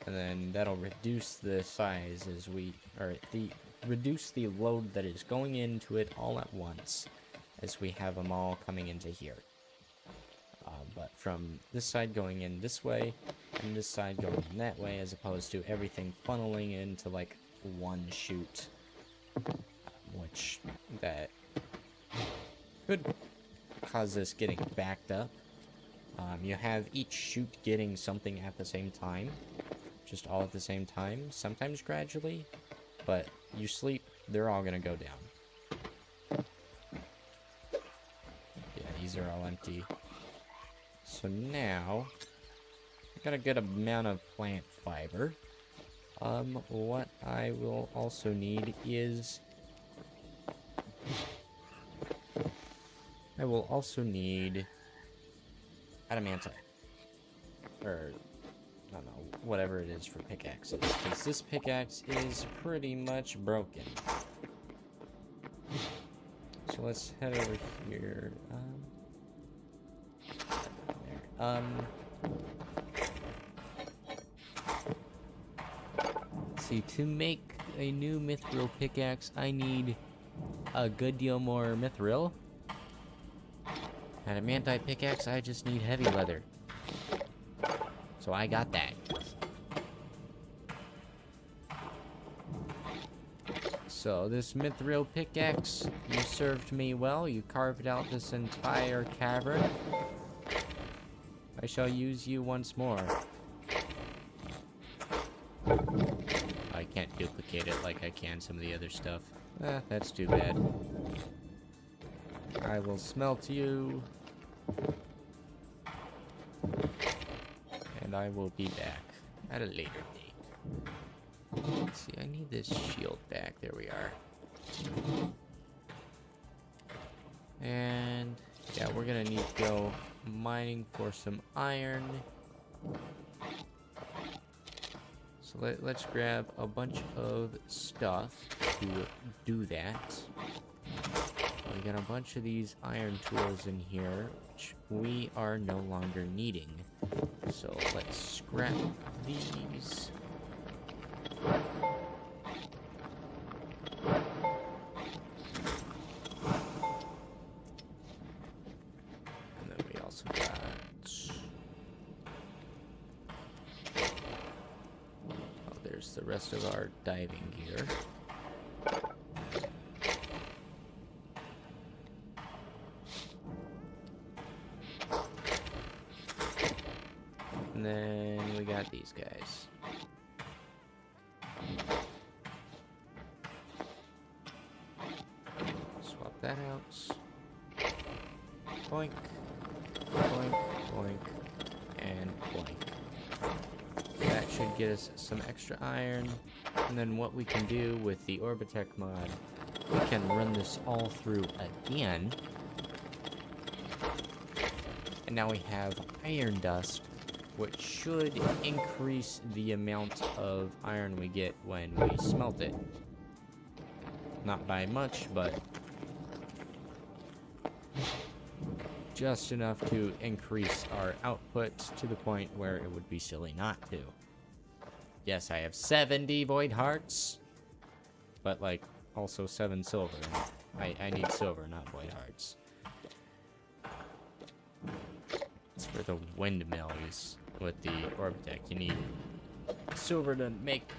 S1: And then that'll reduce the size as we... or reduce the load that is going into it all at once. As we have them all coming into here. But from this side going in this way, and this side going in that way, as opposed to everything funneling into like one chute. Which, that could cause this getting backed up. You have each chute getting something at the same time. Just all at the same time, sometimes gradually. But you sleep, they're all gonna go down. Yeah, these are all empty. So now, I got a good amount of plant fiber. What I will also need is... I will also need adamantite. Or, I don't know, whatever it is for pickaxes. Because this pickaxe is pretty much broken. So let's head over here. See, to make a new mithril pickaxe, I need a good deal more mithril. And a mantite pickaxe, I just need heavy leather. So I got that. So this mithril pickaxe, you served me well. You carved out this entire cavern. I shall use you once more. I can't duplicate it like I can some of the other stuff. That's too bad. I will smelt you. And I will be back at a later date. Let's see, I need this shield back. There we are. And yeah, we're gonna need to go mining for some iron. So let's grab a bunch of stuff to do that. We got a bunch of these iron tools in here, which we are no longer needing. So let's scrap these. And then we also got... Oh, there's the rest of our diving gear. And then we got these guys. Swap that out. Boink, boink, boink, and boink. That should get us some extra iron. And then what we can do with the Orbitech mod, we can run this all through again. And now we have iron dust, which should increase the amount of iron we get when we smelt it. Not by much, but just enough to increase our output to the point where it would be silly not to. Yes, I have 70 void hearts, but like also 7 silver. I need silver, not void hearts. It's for the windmills. With the Orbitech, you need silver to make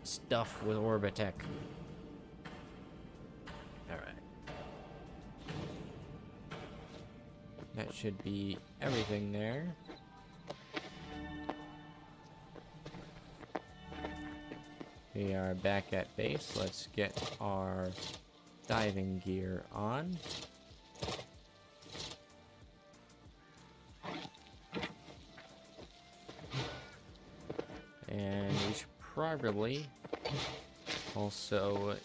S1: stuff with Orbitech. Alright. That should be everything there. We are back at base. Let's get our diving gear on. And we should probably also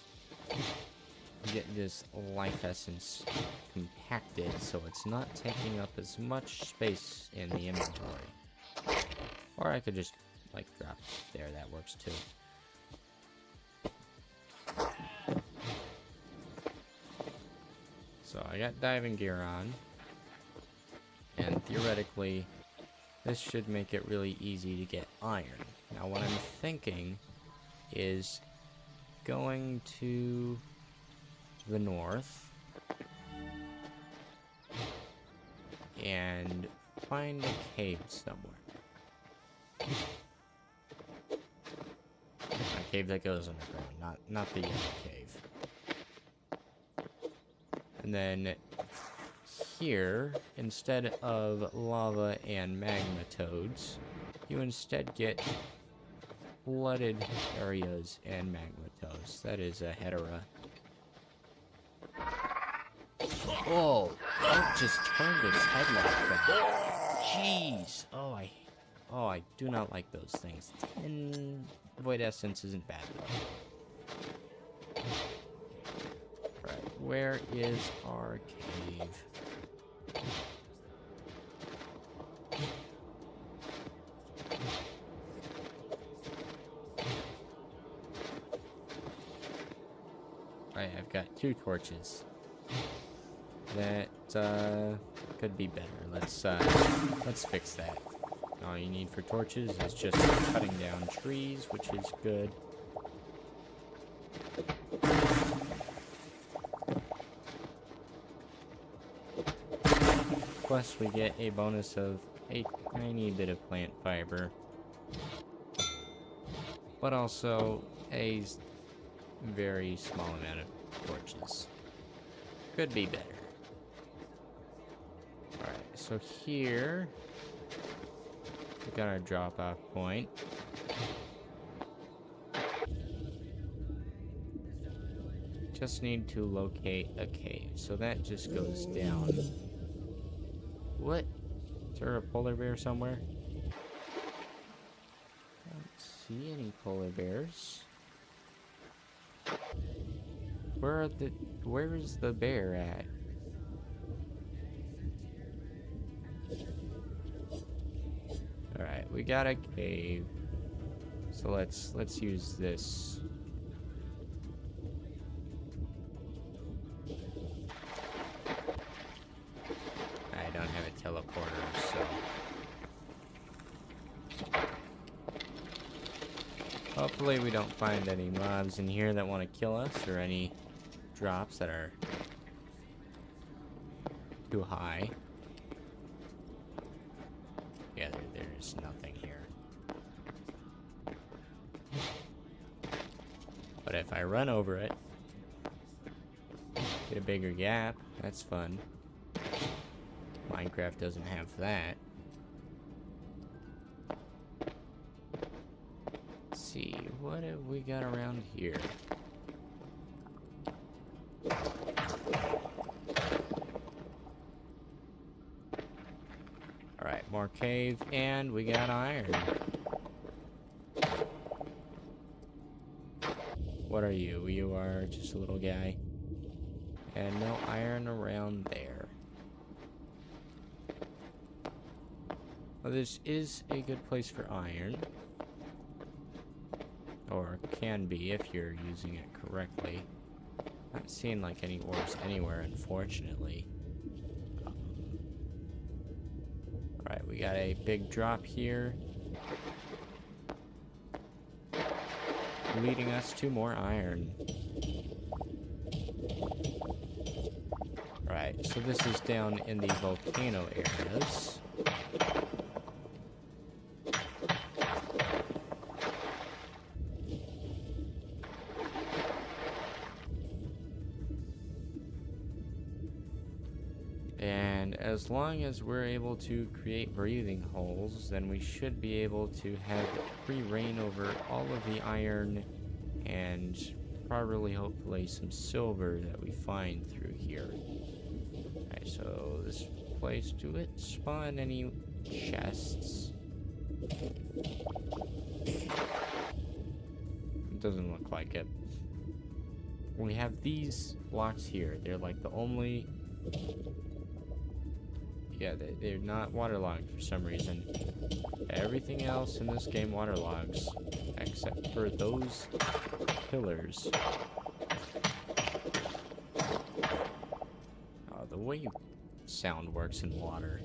S1: get this life essence compacted so it's not taking up as much space in the inventory. Or I could just, like, drop it there. That works too. So I got diving gear on. And theoretically, this should make it really easy to get iron. Now what I'm thinking is going to the north and find a cave somewhere. A cave that goes underground, not the yellow cave. And then here, instead of lava and magma toads, you instead get flooded areas and magma toads. That is a hetera. Oh, that just turned its head like that. Jeez. Oh, I do not like those things. And void essence isn't bad though. Right, where is our cave? Right, I've got 2 torches. That Could be better. Let's fix that. All you need for torches is just cutting down trees, which is good. Plus, we get a bonus of a tiny bit of plant fiber, but also a very small amount of torches. Could be better. Alright, so here we got our drop-off point. Just need to locate a cave, so that just goes down. What? Is there a polar bear somewhere? I don't see any polar bears. Where is the bear at? Alright, we got a cave. So let's use this. I don't have a teleporter, so hopefully we don't find any mobs in here that want to kill us, or any drops that are too high. Yeah, there's nothing here. But if I run over it, get a bigger gap, that's fun. Minecraft doesn't have that. Let's see, what have we got around here? Alright, more cave, and we got iron. What are you? You are just a little guy. And no iron around there. Well, this is a good place for iron. Or can be if you're using it correctly. Not seeing like any ores anywhere, unfortunately. Alright, we got a big drop here, leading us to more iron. Alright, so this is down in the volcano areas. And as long as we're able to create breathing holes, then we should be able to have free reign over all of the iron and probably, hopefully, some silver that we find through here. Alright, so this place, do it spawn any chests? It doesn't look like it. We have these blocks here. They're like the only... Yeah, they're not waterlogged for some reason. Everything else in this game waterlogs, except for those pillars. The way sound works in water,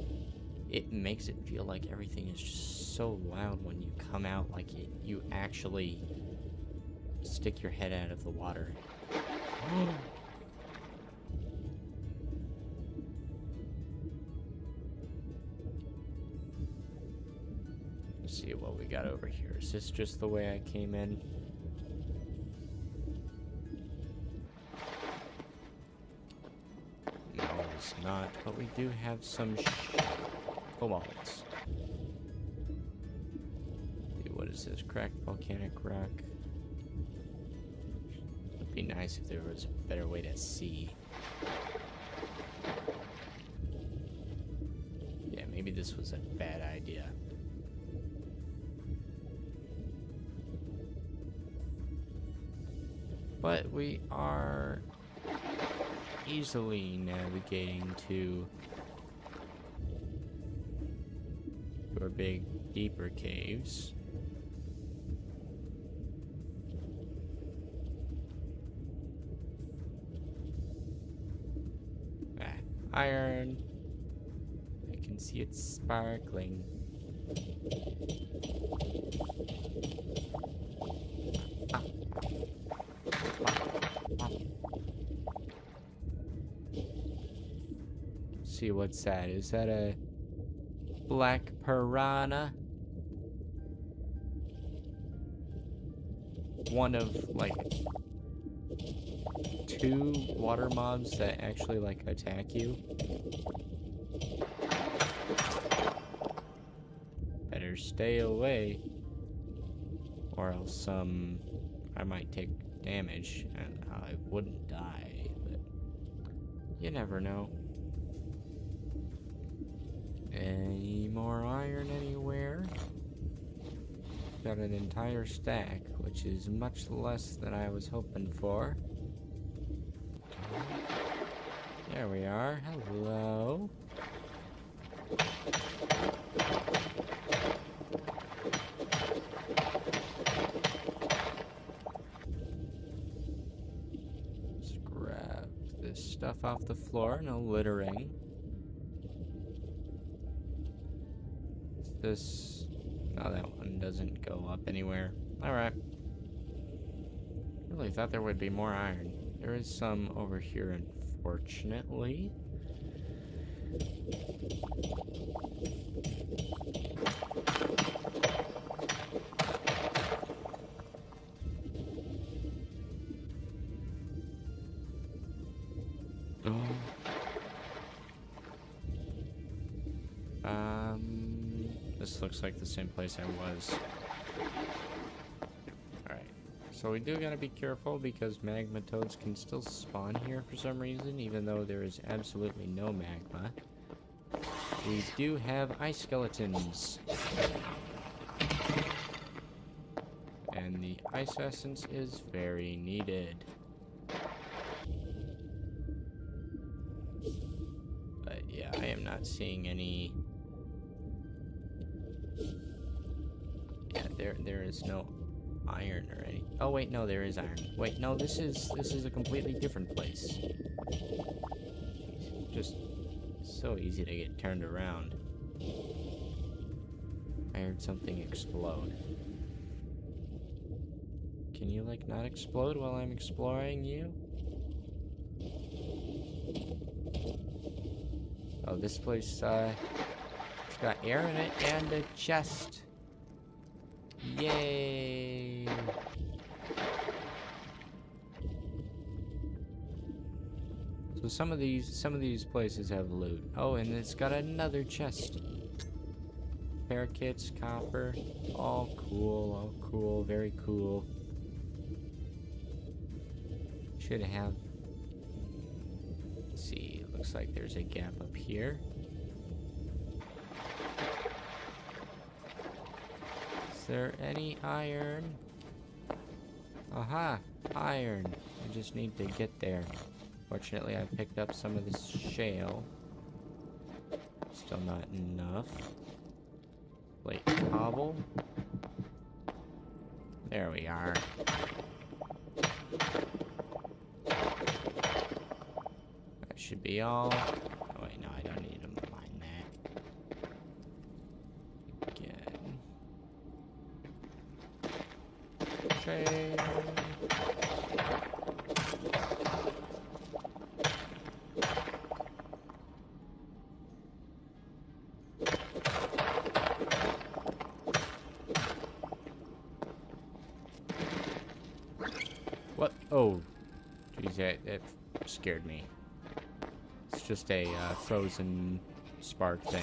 S1: it makes it feel like everything is just so loud when you come out, like you actually stick your head out of the water. Let's see what we got over here. Is this just the way I came in? No, it's not. But we do have some cobalts. What is this? Cracked volcanic rock. It'd be nice if there was a better way to see. Yeah, maybe this was a bad idea. But we are easily navigating to our big, deeper caves. Iron. can see it sparkling. Ah. Ah. See, what's that? Is that a black piranha? One of like 2 water mobs that actually like attack you. Better stay away, or else I might take damage and I wouldn't die, but you never know. Any more iron anywhere? Got an entire stack, which is much less than I was hoping for. There we are. Hello. Let's grab this stuff off the floor. No littering. This... No, that one doesn't go up anywhere. Alright. Really thought there would be more iron. There is some over here, unfortunately. This looks like the same place I was. Alright. So we do gotta be careful because magma toads can still spawn here for some reason, even though there is absolutely no magma. We do have ice skeletons. And the ice essence is very needed. But yeah, I am not seeing any... Yeah, there is no iron or any... Oh wait, no, there is iron. Wait, no, this is a completely different place. Just so easy to get turned around. I heard something explode. Can you, like, not explode while I'm exploring you? Oh, this place, it's got air in it and a chest. Yay! So some of these places have loot. Oh, and it's got another chest. Parakeets, copper, all cool, very cool. Should have. Let's see, looks like there's a gap up here. Is there any iron? Aha, iron. I just need to get there. Fortunately, I picked up some of this shale. Still not enough. Plate cobble. There we are. That should be all. Oh wait, no, I don't need to mine that. Again. Trade. What? Oh, geez, that scared me. It's just a frozen spark thing.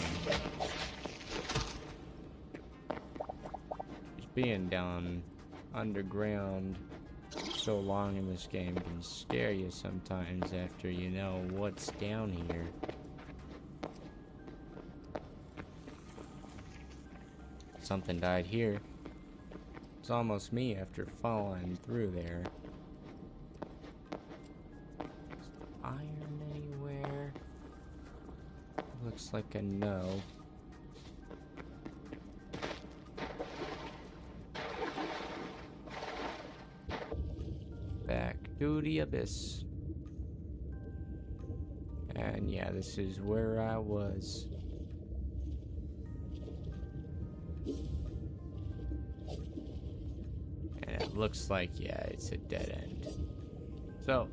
S1: Just being down underground so long in this game can scare you sometimes after you know what's down here. Something died here. It's almost me after falling through there. Iron anywhere? Looks like a no. Back to the abyss. And yeah, this is where I was. looks like, yeah, it's a dead end. So,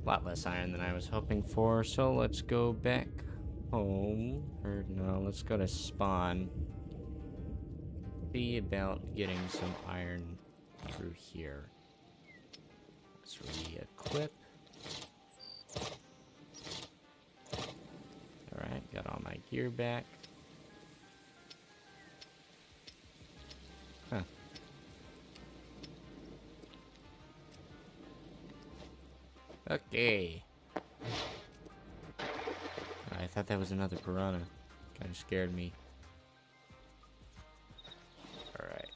S1: a lot less iron than I was hoping for, so let's go back home. Or no, let's go to spawn. See about getting some iron through here. Let's re-equip. Alright, got all my gear back. Huh. Okay. I thought that was another piranha. Kind of scared me. Alright.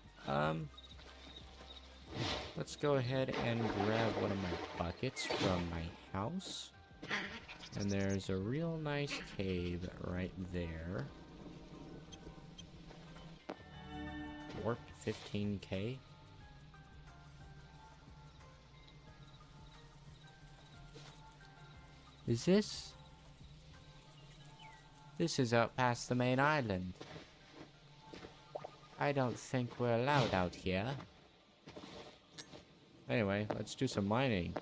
S1: Let's go ahead and grab one of my buckets from my house. And there's a real nice cave right there. Warped 15k. Is this? This is out past the main island. I don't think we're allowed out here. Anyway, let's do some mining.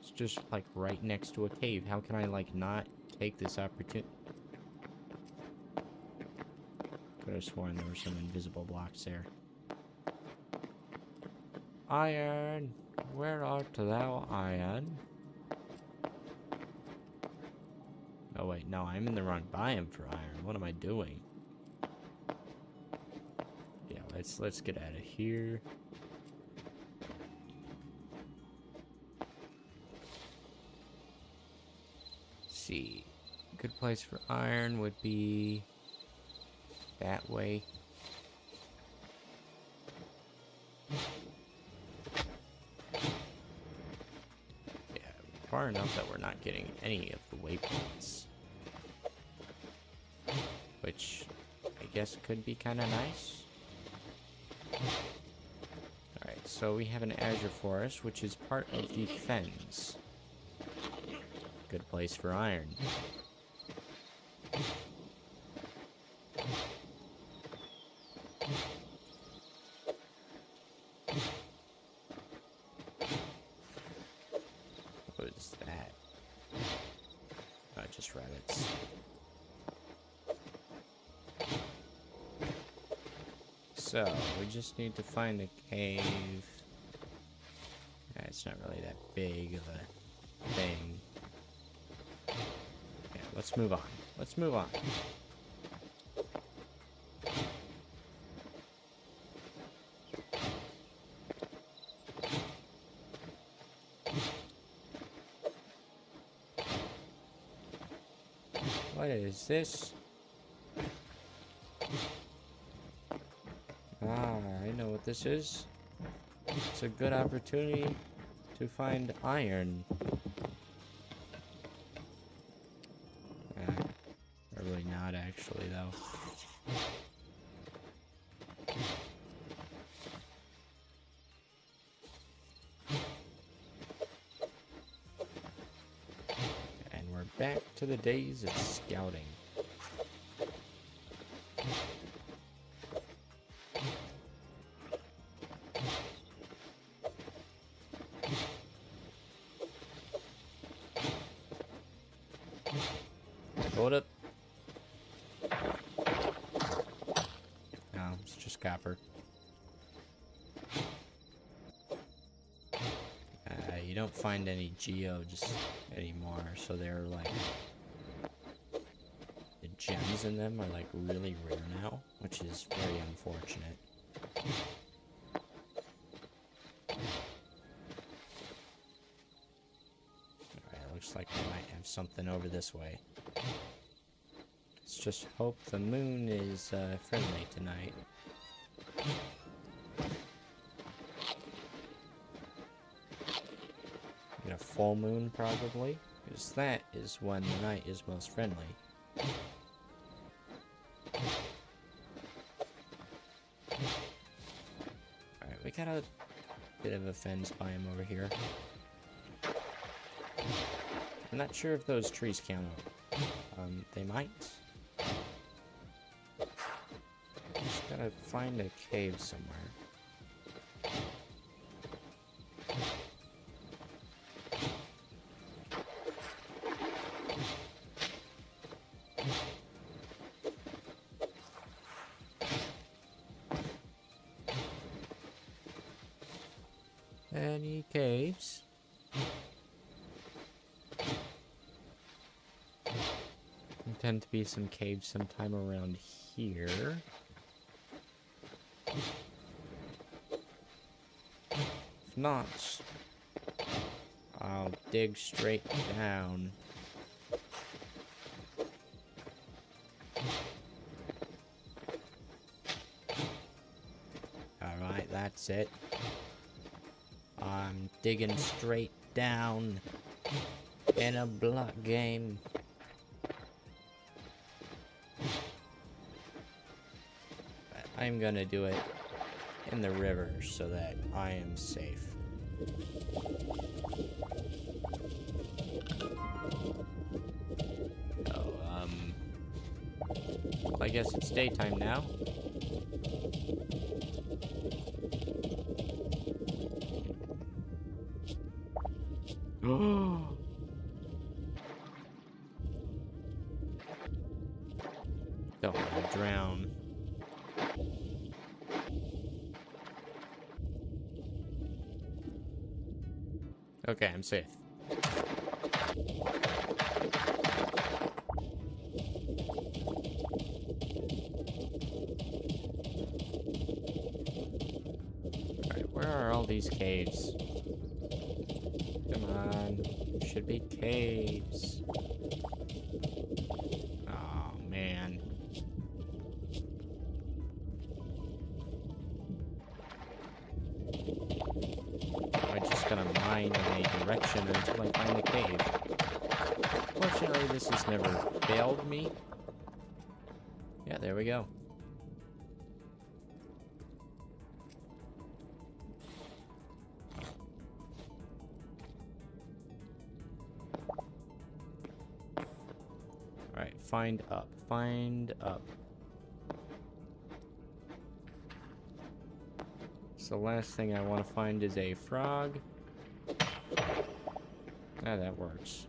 S1: It's just like right next to a cave. How can I like not take this opportunity? Could have sworn there were some invisible blocks there. Iron! Where art thou, iron? Oh wait, no, I'm in the wrong biome for iron. What am I doing? Yeah, let's get out of here. Let's see. A good place for iron would be that way. Far enough that we're not getting any of the waypoints. Which I guess could be kind of nice. Alright, so we have an azure forest, which is part of the fens. Good place for iron. Rabbits. So, we just need to find a cave. Yeah, it's not really that big of a thing. Yeah, let's move on. Let's move on. What is this? Ah, I know what this is. It's a good opportunity to find iron. Probably not actually, though. Back to the days of scouting. Hold up. No, it's just copper. You don't find any geodes anymore, so they're like the gems in them are like really rare now, which is very unfortunate. Alright, looks like we might have something over this way. Let's just hope the moon is friendly tonight. A full moon, probably, because that is when the night is most friendly. Alright, we got a bit of a fence biome over here. I'm not sure if those trees count. They might. Just gotta find a cave somewhere. Any caves? There tend to be some caves sometime around here. If not, I'll dig straight down. Alright, that's it. I'm digging straight down in a block game. But I'm gonna do it in the river so that I am safe. Oh, I guess it's daytime now. Don't want to drown. Okay, I'm safe. Alright, where are all these caves? Come on. There should be caves. Oh, man. I'm just gonna mine in a direction until I find a cave. Fortunately, this has never failed me. Yeah, there we go. Alright, find up. Find up. So the last thing I want to find is a frog. Ah, that works.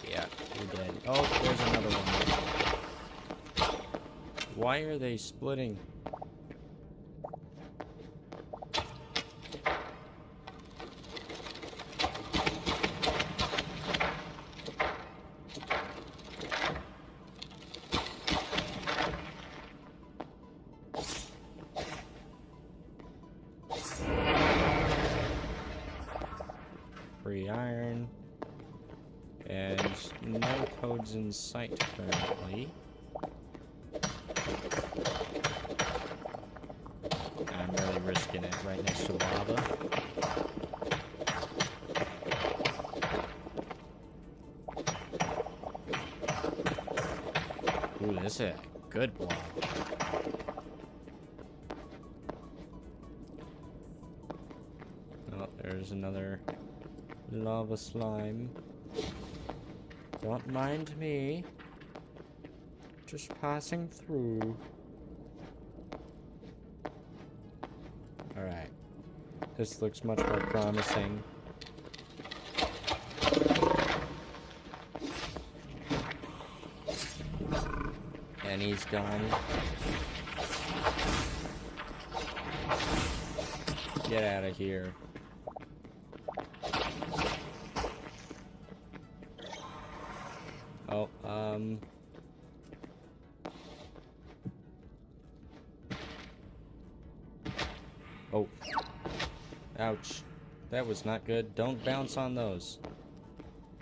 S1: Yeah, we did. Oh, there's another one. Why are they splitting? Free iron. And no codes in sight currently. I'm really risking it right next to lava. Ooh, this is a good blob. Oh, there's another lava slime. Don't mind me. Just passing through. Alright. This looks much more promising. And he's gone. Get out of here. Oh, oh. Ouch. That was not good. Don't bounce on those.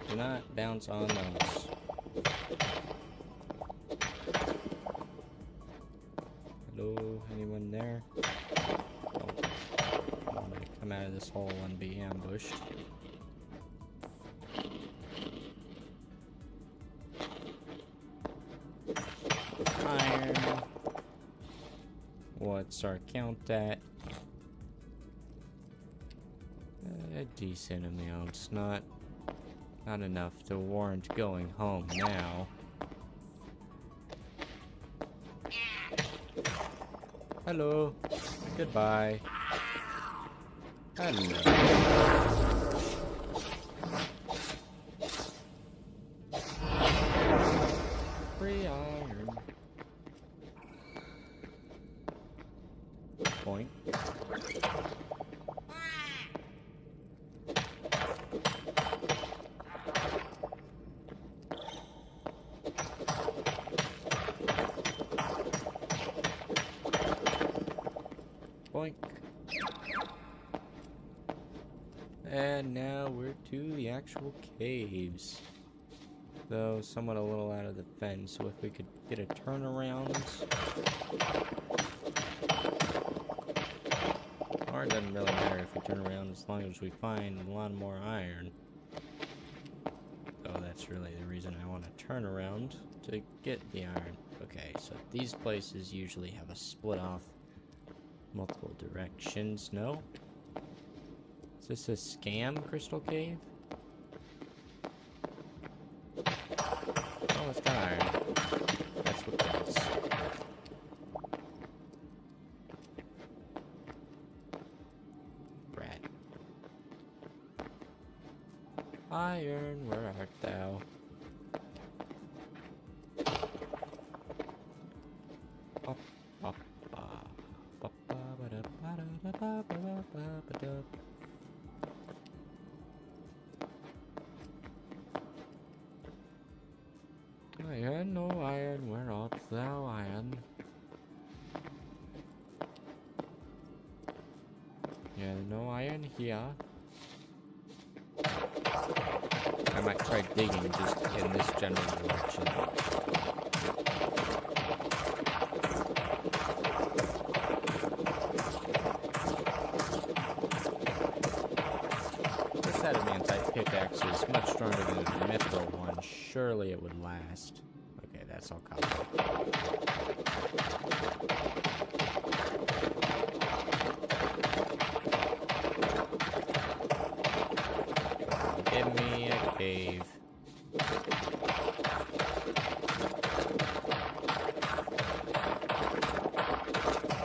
S1: Do not bounce on those. Hello? Anyone there? Oh. I'm gonna come out of this hole and be ambushed. Iron. What's our count at? A decent amount. Not enough to warrant going home now. Hello. Goodbye. Hello. Free iron. Point. Boink. And now we're to the actual caves. Though somewhat a little out of the fence, so if we could get a turnaround. Or it doesn't really matter if we turn around as long as we find a lot more iron. So that's really the reason I want to turn around, to get the iron. Okay, so these places usually have a split off multiple directions. No? Is this a scam crystal cave? Oh, it's got iron. That's what counts. Rat. Iron, where art thou? Up, up, up, iron, no iron, where art thou, iron? Yeah, no iron here. I might try digging just in this general direction. This adamantite pickaxe is much stronger than the mithril one. Surely it would last. Okay, that's all copper. Give me a cave.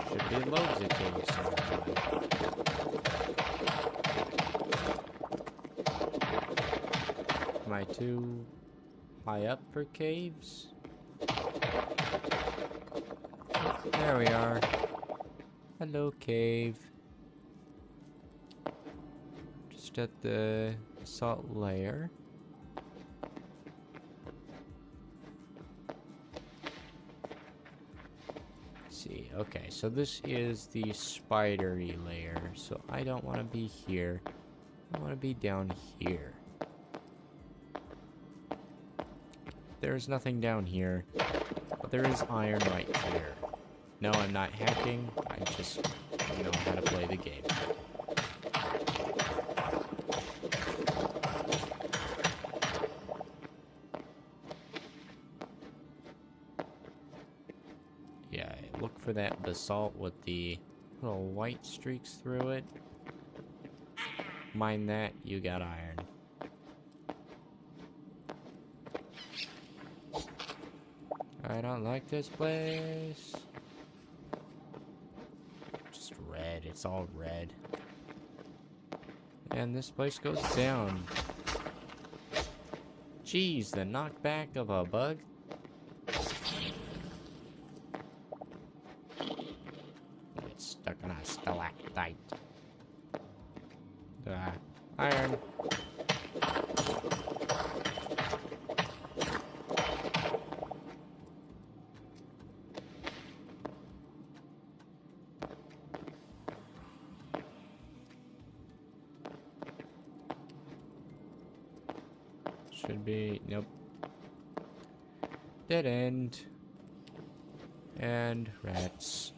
S1: Should be loads of caves somewhere. Am I too high up for caves? There we are. Hello, cave. Just at the salt layer. See, okay, so this is the spidery layer. So I don't want to be here. I want to be down here. There's nothing down here, but there is iron right here. No, I'm not hacking. I just know how to play the game. Yeah, look for that basalt with the little white streaks through it. Mine that, you got iron. I don't like this place. Just red, it's all red. And this place goes down. Jeez, the knockback of a bug. It's stuck in a stalactite. Iron. Should be, nope. Dead end. And rats.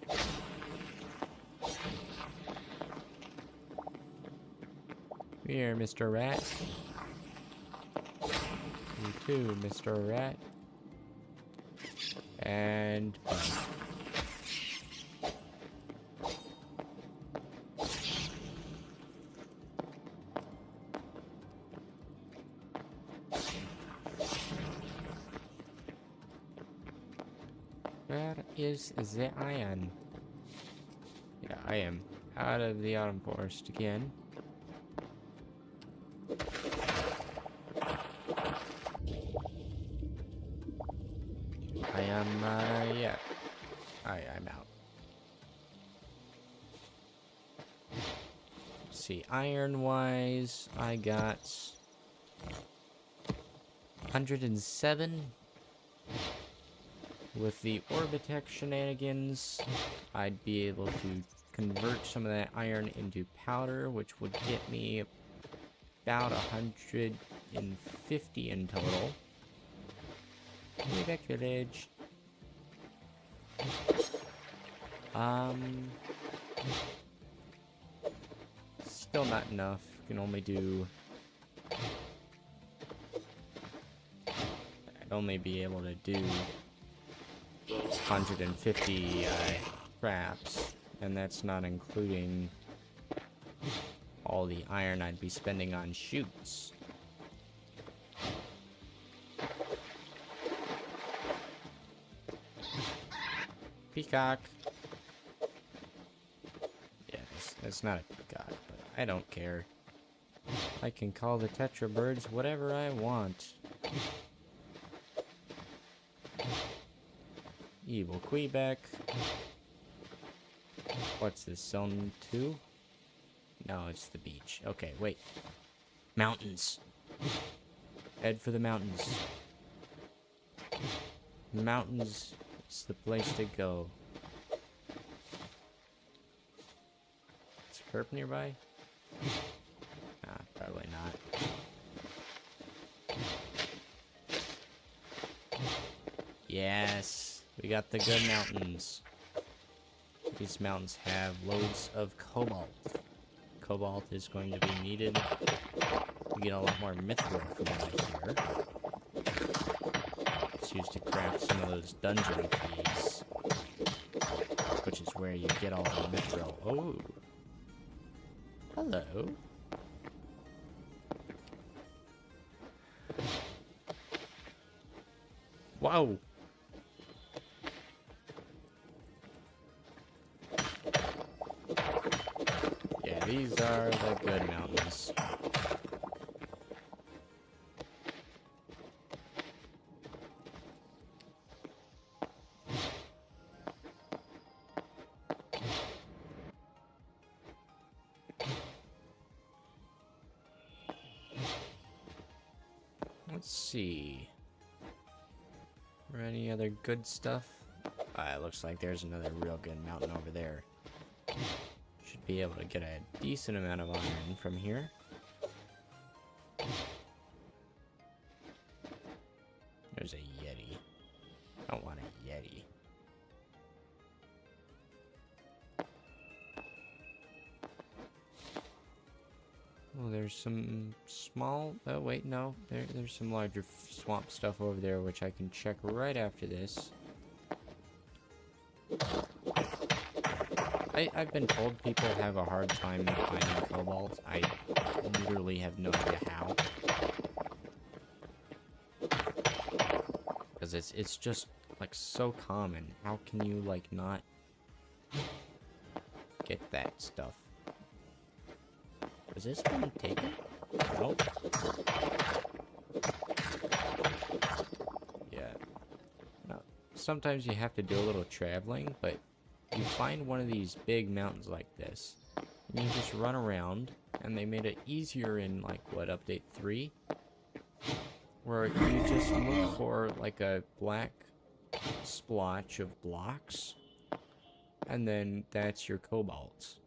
S1: Here, Mr. Rat. You too, Mr. Rat. And bug. Where is the iron? Yeah, I am out of the autumn forest again. I am, yeah. I'm out. Let's see, iron-wise, I got 107. With the Orbitech shenanigans, I'd be able to convert some of that iron into powder, which would get me about 150 in total. Quebec Village. Still not enough. Can only do... I'd only be able to do 150 traps, and that's not including all the iron I'd be spending on shoots. Peacock. Yeah, that's not a peacock, but I don't care. I can call the Tetra birds whatever I want. Evil Quebec. What's this, zone 2? No, it's the beach. Okay, wait. Mountains. Head for the mountains. Mountains is the place to go. Is Perp nearby? Nah, probably not. Yes. We got the good mountains. These mountains have loads of cobalt. Cobalt is going to be needed to get a lot more mithril from what I hear. It's used to craft some of those dungeon keys, which is where you get all the mithril. Oh. Hello. Wow. These are the good mountains. Let's see. Or any other good stuff? It looks like there's another real good mountain over there. Should be able to get a decent amount of iron from here. There's a Yeti. I don't want a Yeti. Oh, there's some small... Oh, wait, no. There's some larger swamp stuff over there, which I can check right after this. I've been told people have a hard time finding cobalt. I literally have no idea how. Because it's just, like, so common. How can you, like, not get that stuff? Was this one taken? Nope. Yeah. No, sometimes you have to do a little traveling, but you find one of these big mountains like this, and you just run around, and they made it easier in, like, what, update 3? Where you just look for, like, a black splotch of blocks, and then that's your cobalt.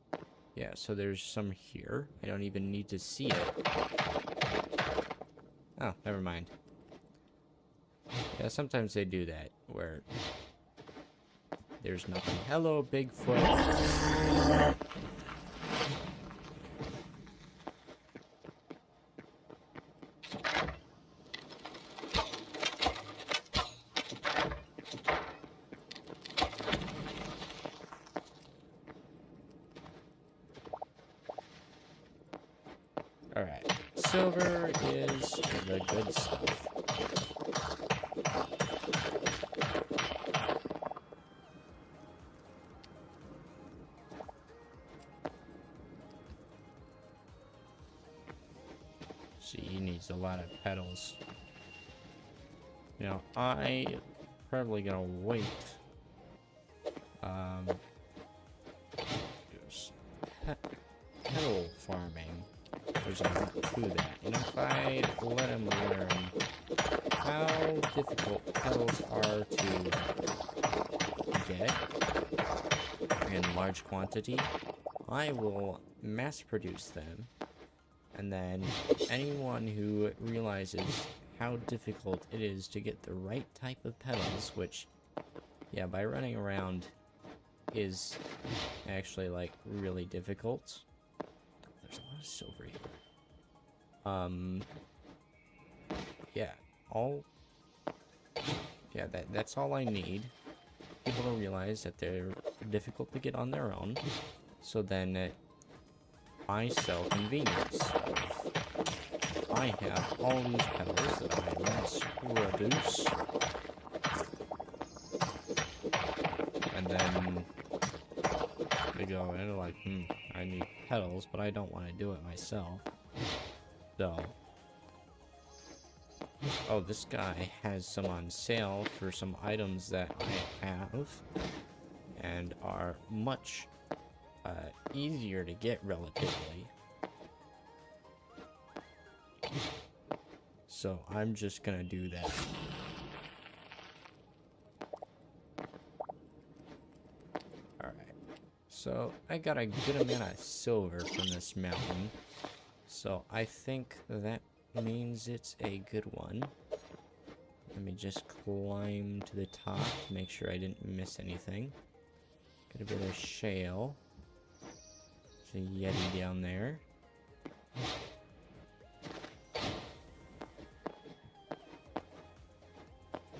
S1: Yeah, so there's some here. I don't even need to see it. Oh, never mind. Yeah, sometimes they do that, where there's nothing. Hello, Bigfoot. Alright, silver is the good stuff. See, he needs a lot of petals. You know, I probably gonna wait. There's petal farming. There's a lot to that. And if I let him learn how difficult petals are to get in large quantity, I will mass produce them. And then anyone who realizes how difficult it is to get the right type of petals, which, yeah, by running around is actually, like, really difficult. There's a lot of silver here. Yeah, that's all I need. People to realize that they're difficult to get on their own. So then I sell convenience. I have all these petals that I mass produce. And then they go in and they're like, I need petals, but I don't want to do it myself. So, oh, this guy has some on sale for some items that I have and are much easier to get relatively. So I'm just gonna do that. Alright. So I got a good amount of silver from this mountain. So I think that means it's a good one. Let me just climb to the top to make sure I didn't miss anything. Got a bit of shale. There's a yeti down there.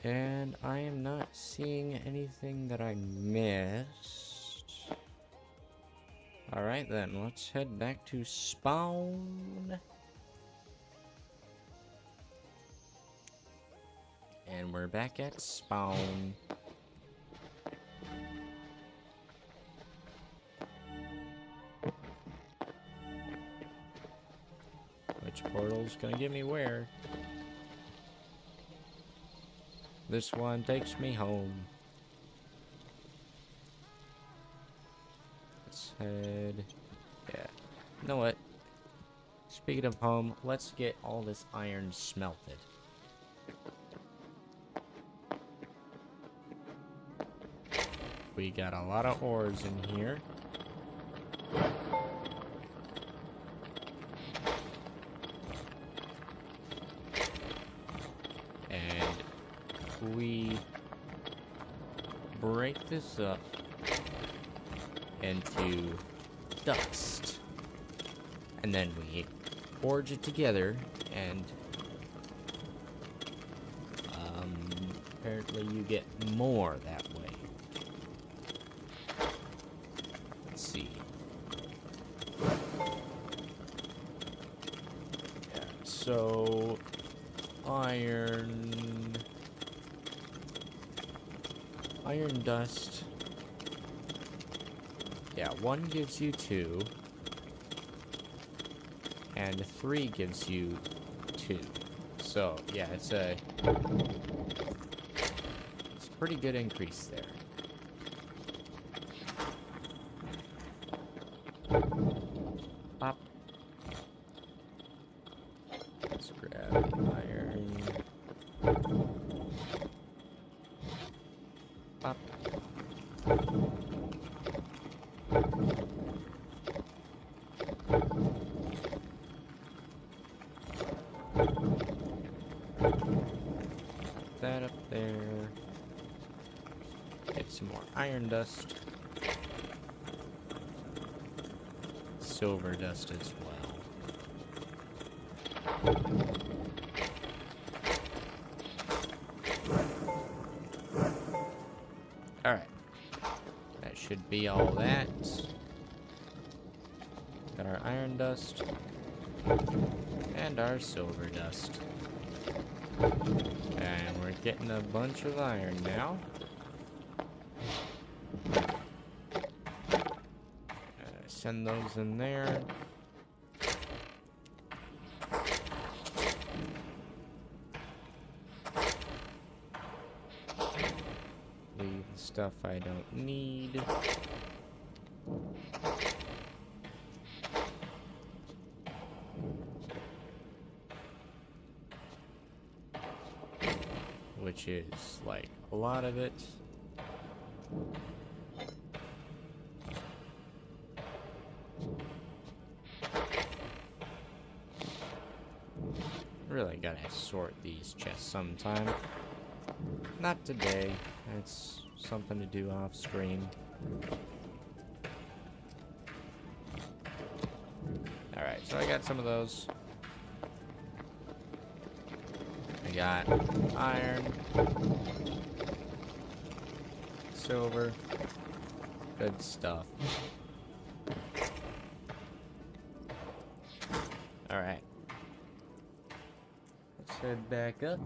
S1: And I am not seeing anything that I missed. Alright then, let's head back to spawn. And we're back at spawn. Which portal's gonna get me where? This one takes me home. Let's head... Yeah. You know what? Speaking of home, let's get all this iron smelted. We got a lot of ores in here. And we break this up into dust. And then we forge it together and apparently you get more that way. Let's see. Yeah, so iron dust. Yeah, 1 gives you 2. And 3 gives you 2. So, yeah, it's a pretty good increase there. Pop. Let's grab iron. Pop. That up there. Get some more iron dust. Silver dust as well. Alright. That should be all that. Got our iron dust. And our silver dust. And we're getting a bunch of iron now. Send those in there. stuff I don't need. Which is, like, a lot of it. Really gotta sort these chests sometime. Not today. It's something to do off screen. Alright, so I got some of those. I got iron, silver, good stuff. Alright. Let's head back up.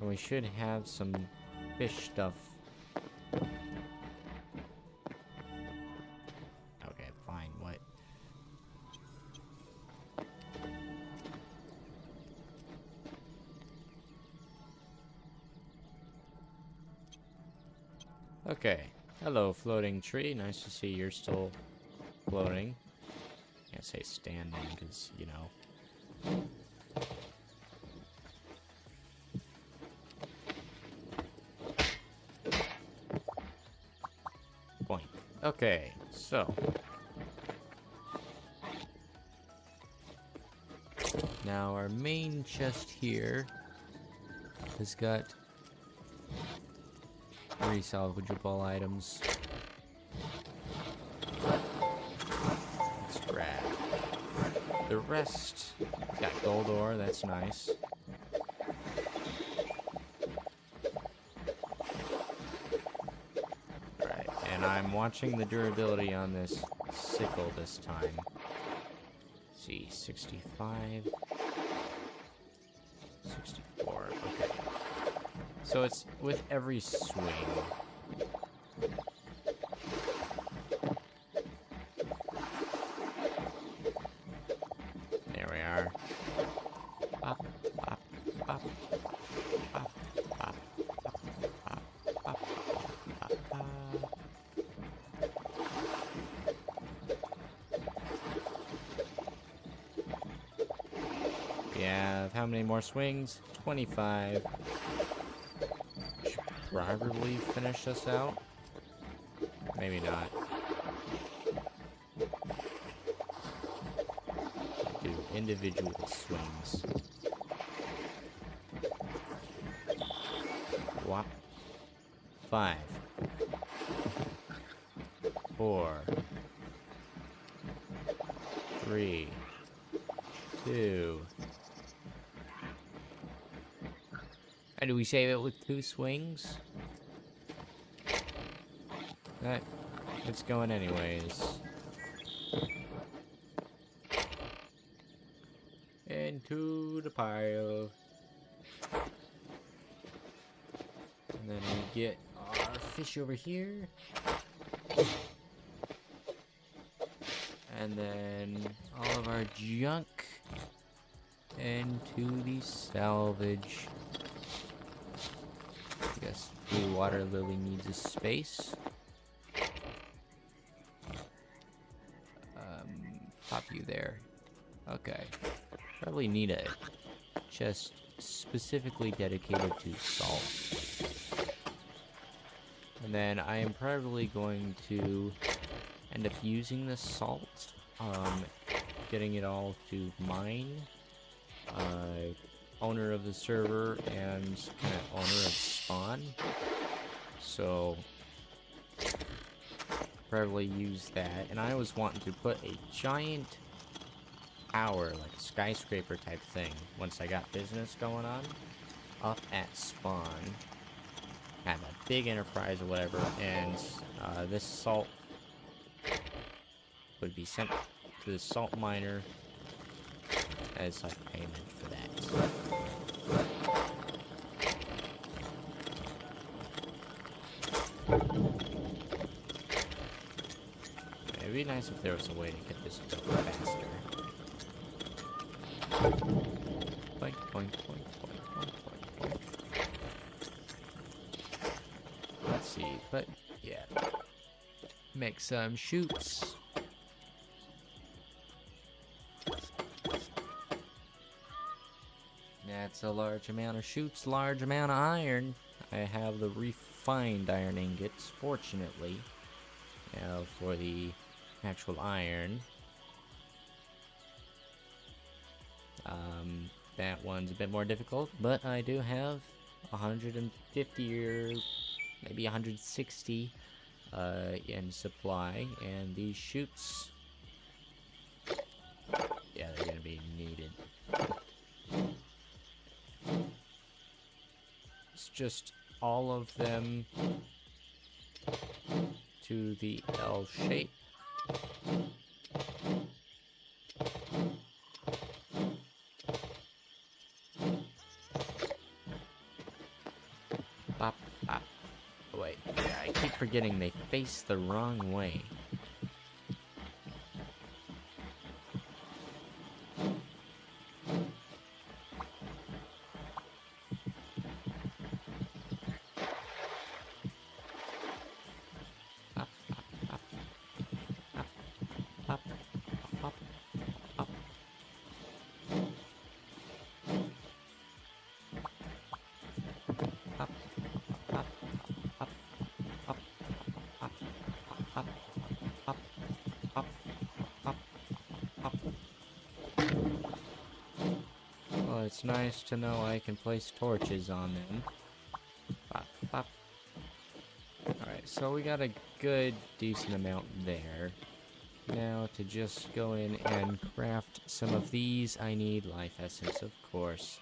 S1: And we should have some fish stuff. Okay, fine, what? Okay. Hello, floating tree. Nice to see you're still floating. Can't say standing, because, you know. Point. Okay, so. Now our main chest here has got 3 salvageable items. Let's grab. The rest got gold ore, that's nice. Alright, and I'm watching the durability on this sickle this time. Let's see, 65. 64, okay. So it's with every swing. There we are. Bop, bop, bop, bop, bop, bop, bop, bop, bop, bop. We have how many more swings? 25. Should probably finish this out. Maybe not. Do individual swings. What? 5. 4. 3. 2. And do we save it with 2 swings? That it's going anyways. Into the pile. And then we get our fish over here. And then all of our junk into the salvage. I guess blue water lily needs a space. Pop you there. Okay. Probably need a chest specifically dedicated to salt. And then I am probably going to end up using the salt, getting it all to mine. Owner of the server and kind of owner of spawn. So probably use that. And I was wanting to put a giant tower, like a skyscraper type thing, once I got business going on, up at spawn. Have a big enterprise or whatever, and this salt would be sent to the salt miner as like payment for that. It'd be nice if there was a way to get this built faster. Boink, boink, boink, boink, boink, boink, boink. Yeah. Make some chutes. That's a large amount of chutes, large amount of iron. I have the refined iron ingots, fortunately. Now for the actual iron. That one's a bit more difficult, but I do have 150 or maybe 160 in supply, and these chutes, yeah, they're gonna be needed. It's just all of them to the L shape. Bop, bop. Oh, wait, yeah, I keep forgetting they face the wrong way. Up, up, up. Up, up, up, up, up, up, up, up, up, up. Well, it's nice to know I can place torches on them. Pop, pop. Alright, so we got a good, decent amount there. Now, to just go in and craft some of these, I need life essence, of course.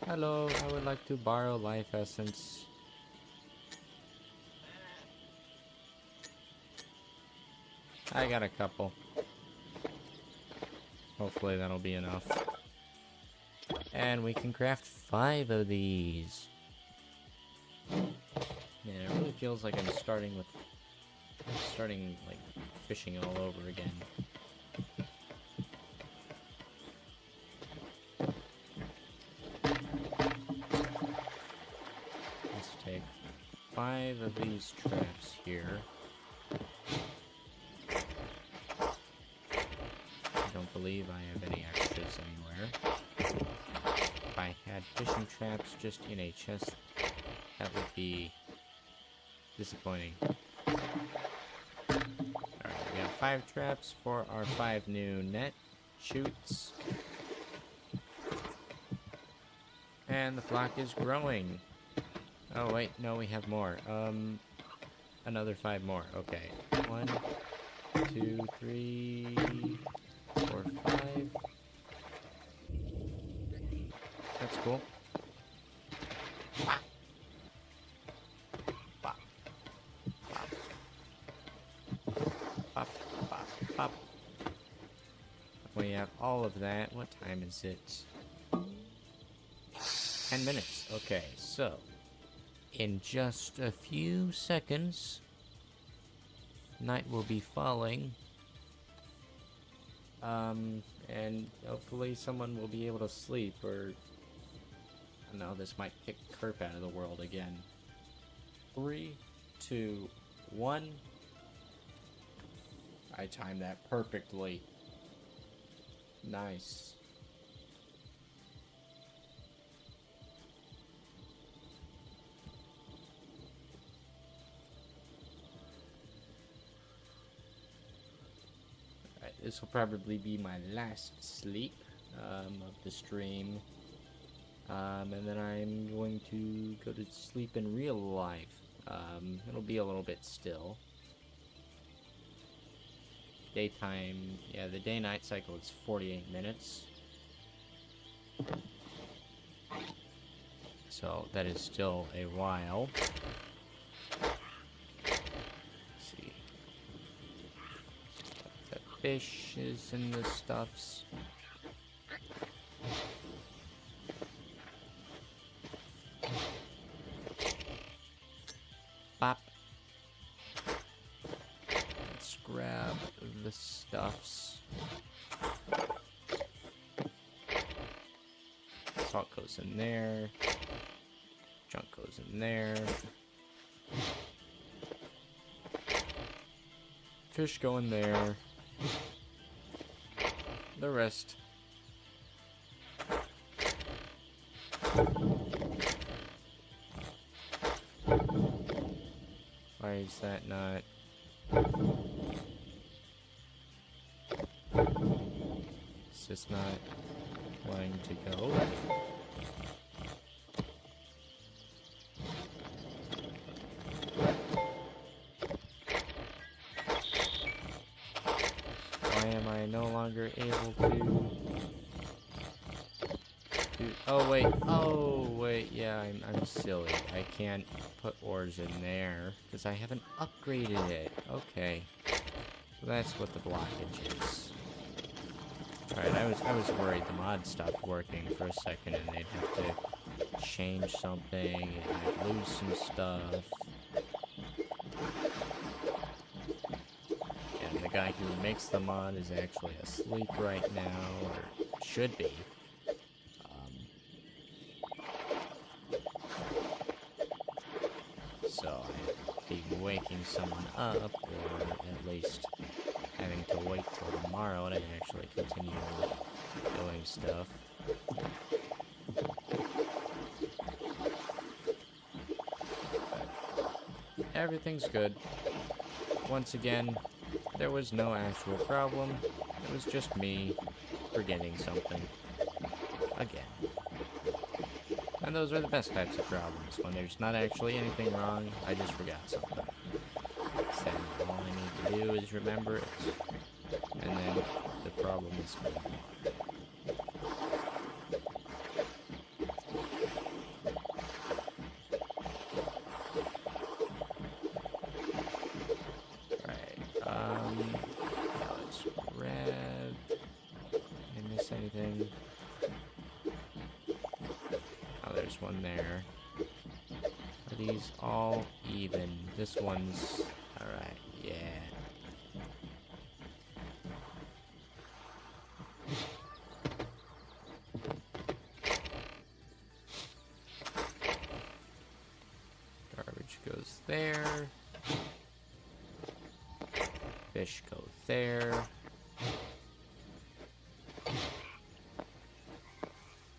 S1: Hello, I would like to borrow life essence. I got a couple. Hopefully that'll be enough. And we can craft 5 of these. Man, it really feels like I'm starting like fishing all over again. Let's take 5 of these traps here. I don't believe I have any extras anywhere. If I had fishing traps just in a chest, that would be disappointing. Alright, we have 5 traps for our 5 new net shoots. And the flock is growing. Oh wait, no, we have more. Another 5 more. Okay. 1, 2, 3, 4, 5. That's cool. Pop. Pop. Pop. Pop. Pop. We have all of that. What time is it? 10 minutes. Okay, so in just a few seconds, night will be falling. And hopefully someone will be able to sleep, or I don't know, this might kick Kerp out of the world again. 3, 2, 1. I timed that perfectly. Nice. This will probably be my last sleep of the stream. And then I'm going to go to sleep in real life. It'll be a little bit still. Daytime, yeah, the day-night cycle is 48 minutes. So that is still a while. Fishes and the stuffs. Bop. Let's grab the stuffs. Salt goes in there. Junk goes in there. Fish go in there. The rest. Why is that not? It's just not wanting to go. Why am I no longer able to do... Oh wait, yeah, I'm silly. I can't put ores in there because I haven't upgraded it. Okay. So that's what the blockage is. Alright, I was worried the mod stopped working for a second and they'd have to change something and I'd lose some stuff. And the guy who makes the mod is actually asleep right now, or should be. So I'd be waking someone up, or at least having to wait till tomorrow to actually continue doing stuff. But everything's good. Once again, there was no actual problem. It was just me forgetting something. Again. And those are the best types of problems, when there's not actually anything wrong, I just forgot something. Then all I need to do is remember it, and then the problem is gone. Now let's grab... Did I miss anything? Oh, there's one there. Are these all even? This one's... Alright, yeah. Garbage goes there. Fish go there.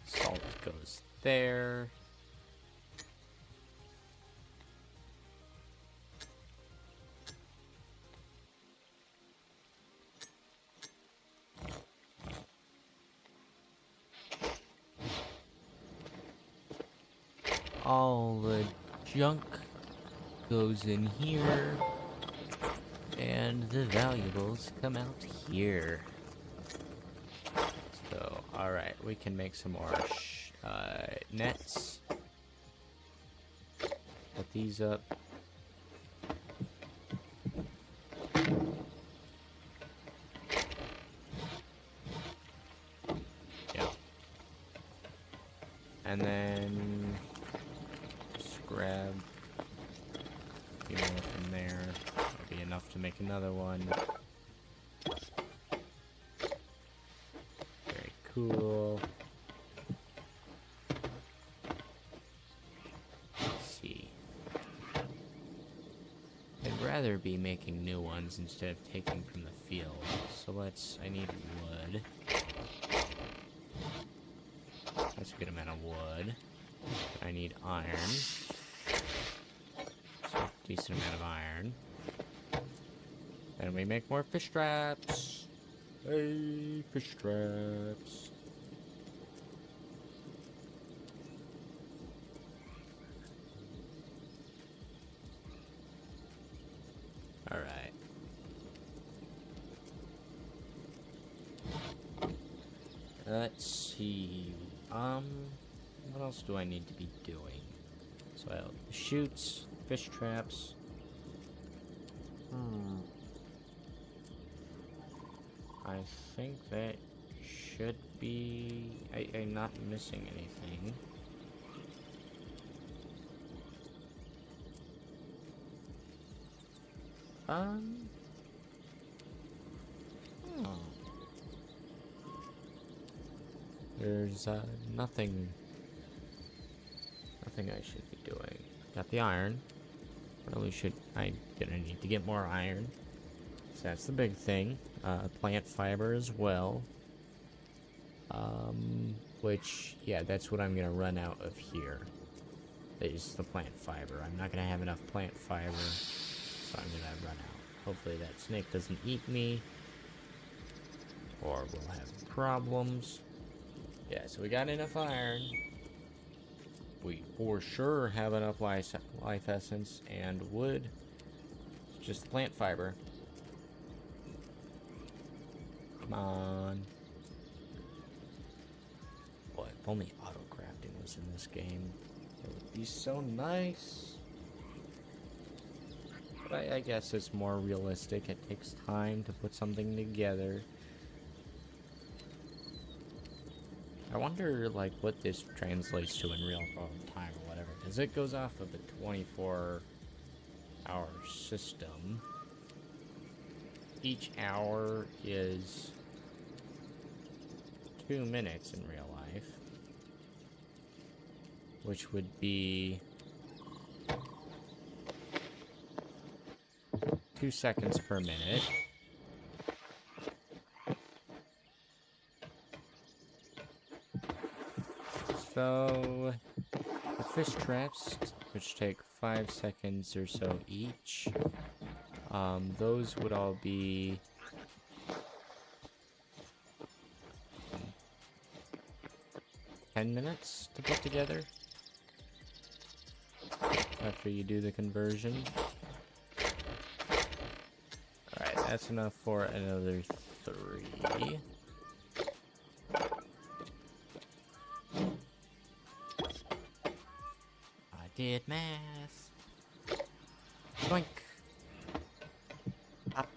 S1: Salt goes there. All the junk goes in here, and the valuables come out here. So, alright, we can make some more nets. Put these up. Yeah. And then just grab a few more from there. That'll be enough to make another one. Very cool. Let's see. I'd rather be making new ones instead of taking from the field. So I need wood. That's a good amount of wood. I need iron. So, decent amount of iron. And we make more fish traps. Hey, fish traps. Alright. Let's see. What else do I need to be doing? So I have chutes, fish traps. I think that should be... I'm not missing anything. There's nothing thing I should be doing. Got the iron. I'm gonna need to get more iron. So that's the big thing. Plant fiber as well. Which, yeah, that's what I'm gonna run out of here. Is the plant fiber. I'm not gonna have enough plant fiber, so I'm gonna run out. Hopefully that snake doesn't eat me, or we'll have problems. Yeah, so we got enough iron. We for sure have enough life essence and wood. Just plant fiber. Come on. Boy, if only auto crafting was in this game, it would be so nice. But I guess it's more realistic. It takes time to put something together. I wonder, like, what this translates to in real time or whatever, because it goes off of a 24-hour system. Each hour is 2 minutes in real life, which would be 2 seconds per minute. So, the fish traps, which take 5 seconds or so each, those would all be 10 minutes to put together after you do the conversion. Alright, that's enough for another 3. Did math. Boink. Pop.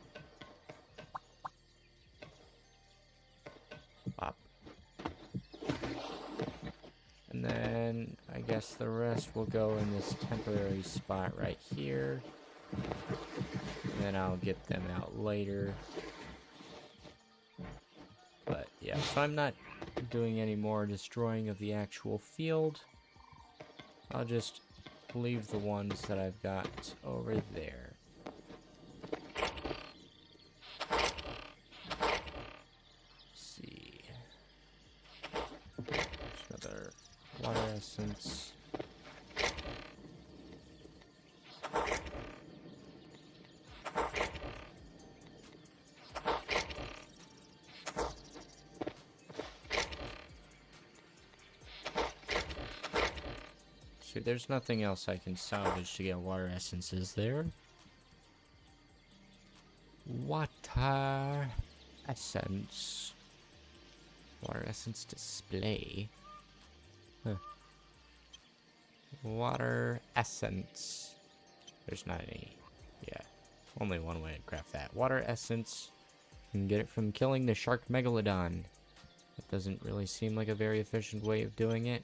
S1: Pop. And then I guess the rest will go in this temporary spot right here. And then I'll get them out later. But yeah, so I'm not doing any more destroying of the actual field. I'll just leave the ones that I've got over there. Let's see. There's another water essence. See, there's nothing else I can salvage to get water essences there. Water essence. Water essence display. Huh. Water essence. There's not any. Yeah. Only one way to craft that. Water essence. You can get it from killing the shark megalodon. That doesn't really seem like a very efficient way of doing it.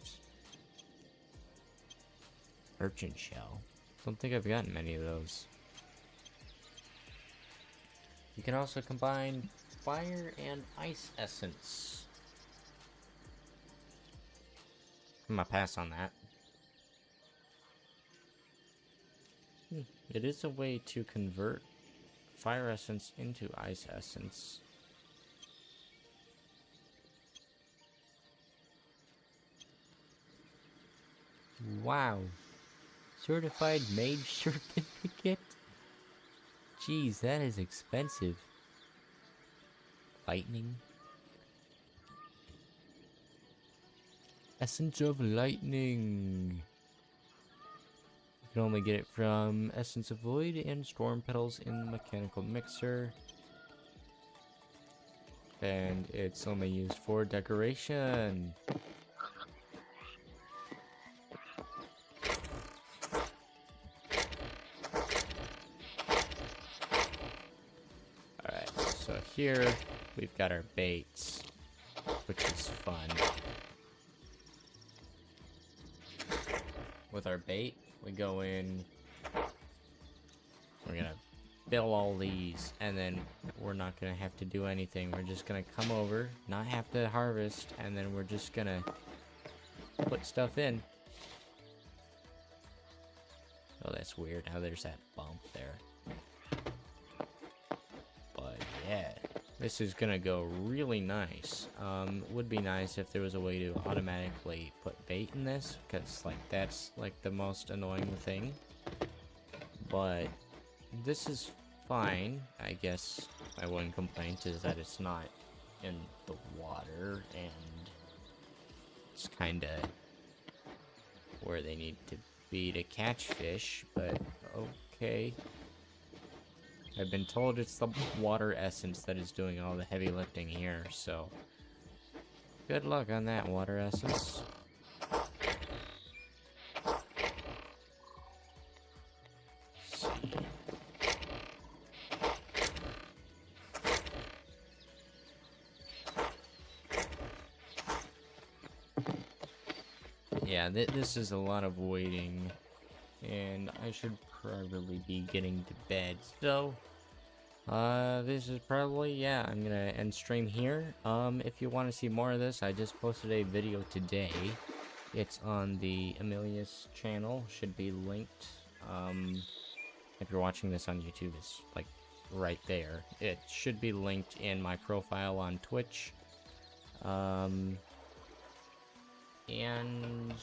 S1: Urchin shell. Don't think I've gotten many of those. You can also combine fire and ice essence. I'm gonna pass on that. It is a way to convert fire essence into ice essence. Wow. Certified mage certificate? Jeez, that is expensive. Lightning. Essence of lightning. You can only get it from Essence of Void and Storm Petals in the Mechanical Mixer. And it's only used for decoration. So here, we've got our baits, which is fun. With our bait, we go in, we're gonna fill all these, and then we're not gonna have to do anything. We're just gonna come over, not have to harvest, and then we're just gonna put stuff in. Oh, that's weird. Now there's that bump there. But yeah, this is gonna go really nice. Would be nice if there was a way to automatically put bait in this, because like that's like the most annoying thing. But this is fine. I guess my one complaint is that it's not in the water, and it's kind of where they need to be to catch fish, but okay. I've been told it's the water essence that is doing all the heavy lifting here, so good luck on that, water essence. Yeah, this is a lot of waiting, and I should probably be getting to bed, so this is probably, yeah, I'm gonna end stream here. If you want to see more of this, I just posted a video today. It's on the Amelia's channel, should be linked. If you're watching this on YouTube, it's like right there. It should be linked in my profile on Twitch. And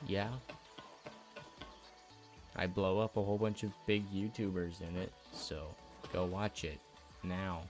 S1: yeah, I blow up a whole bunch of big YouTubers in it, so go watch it now.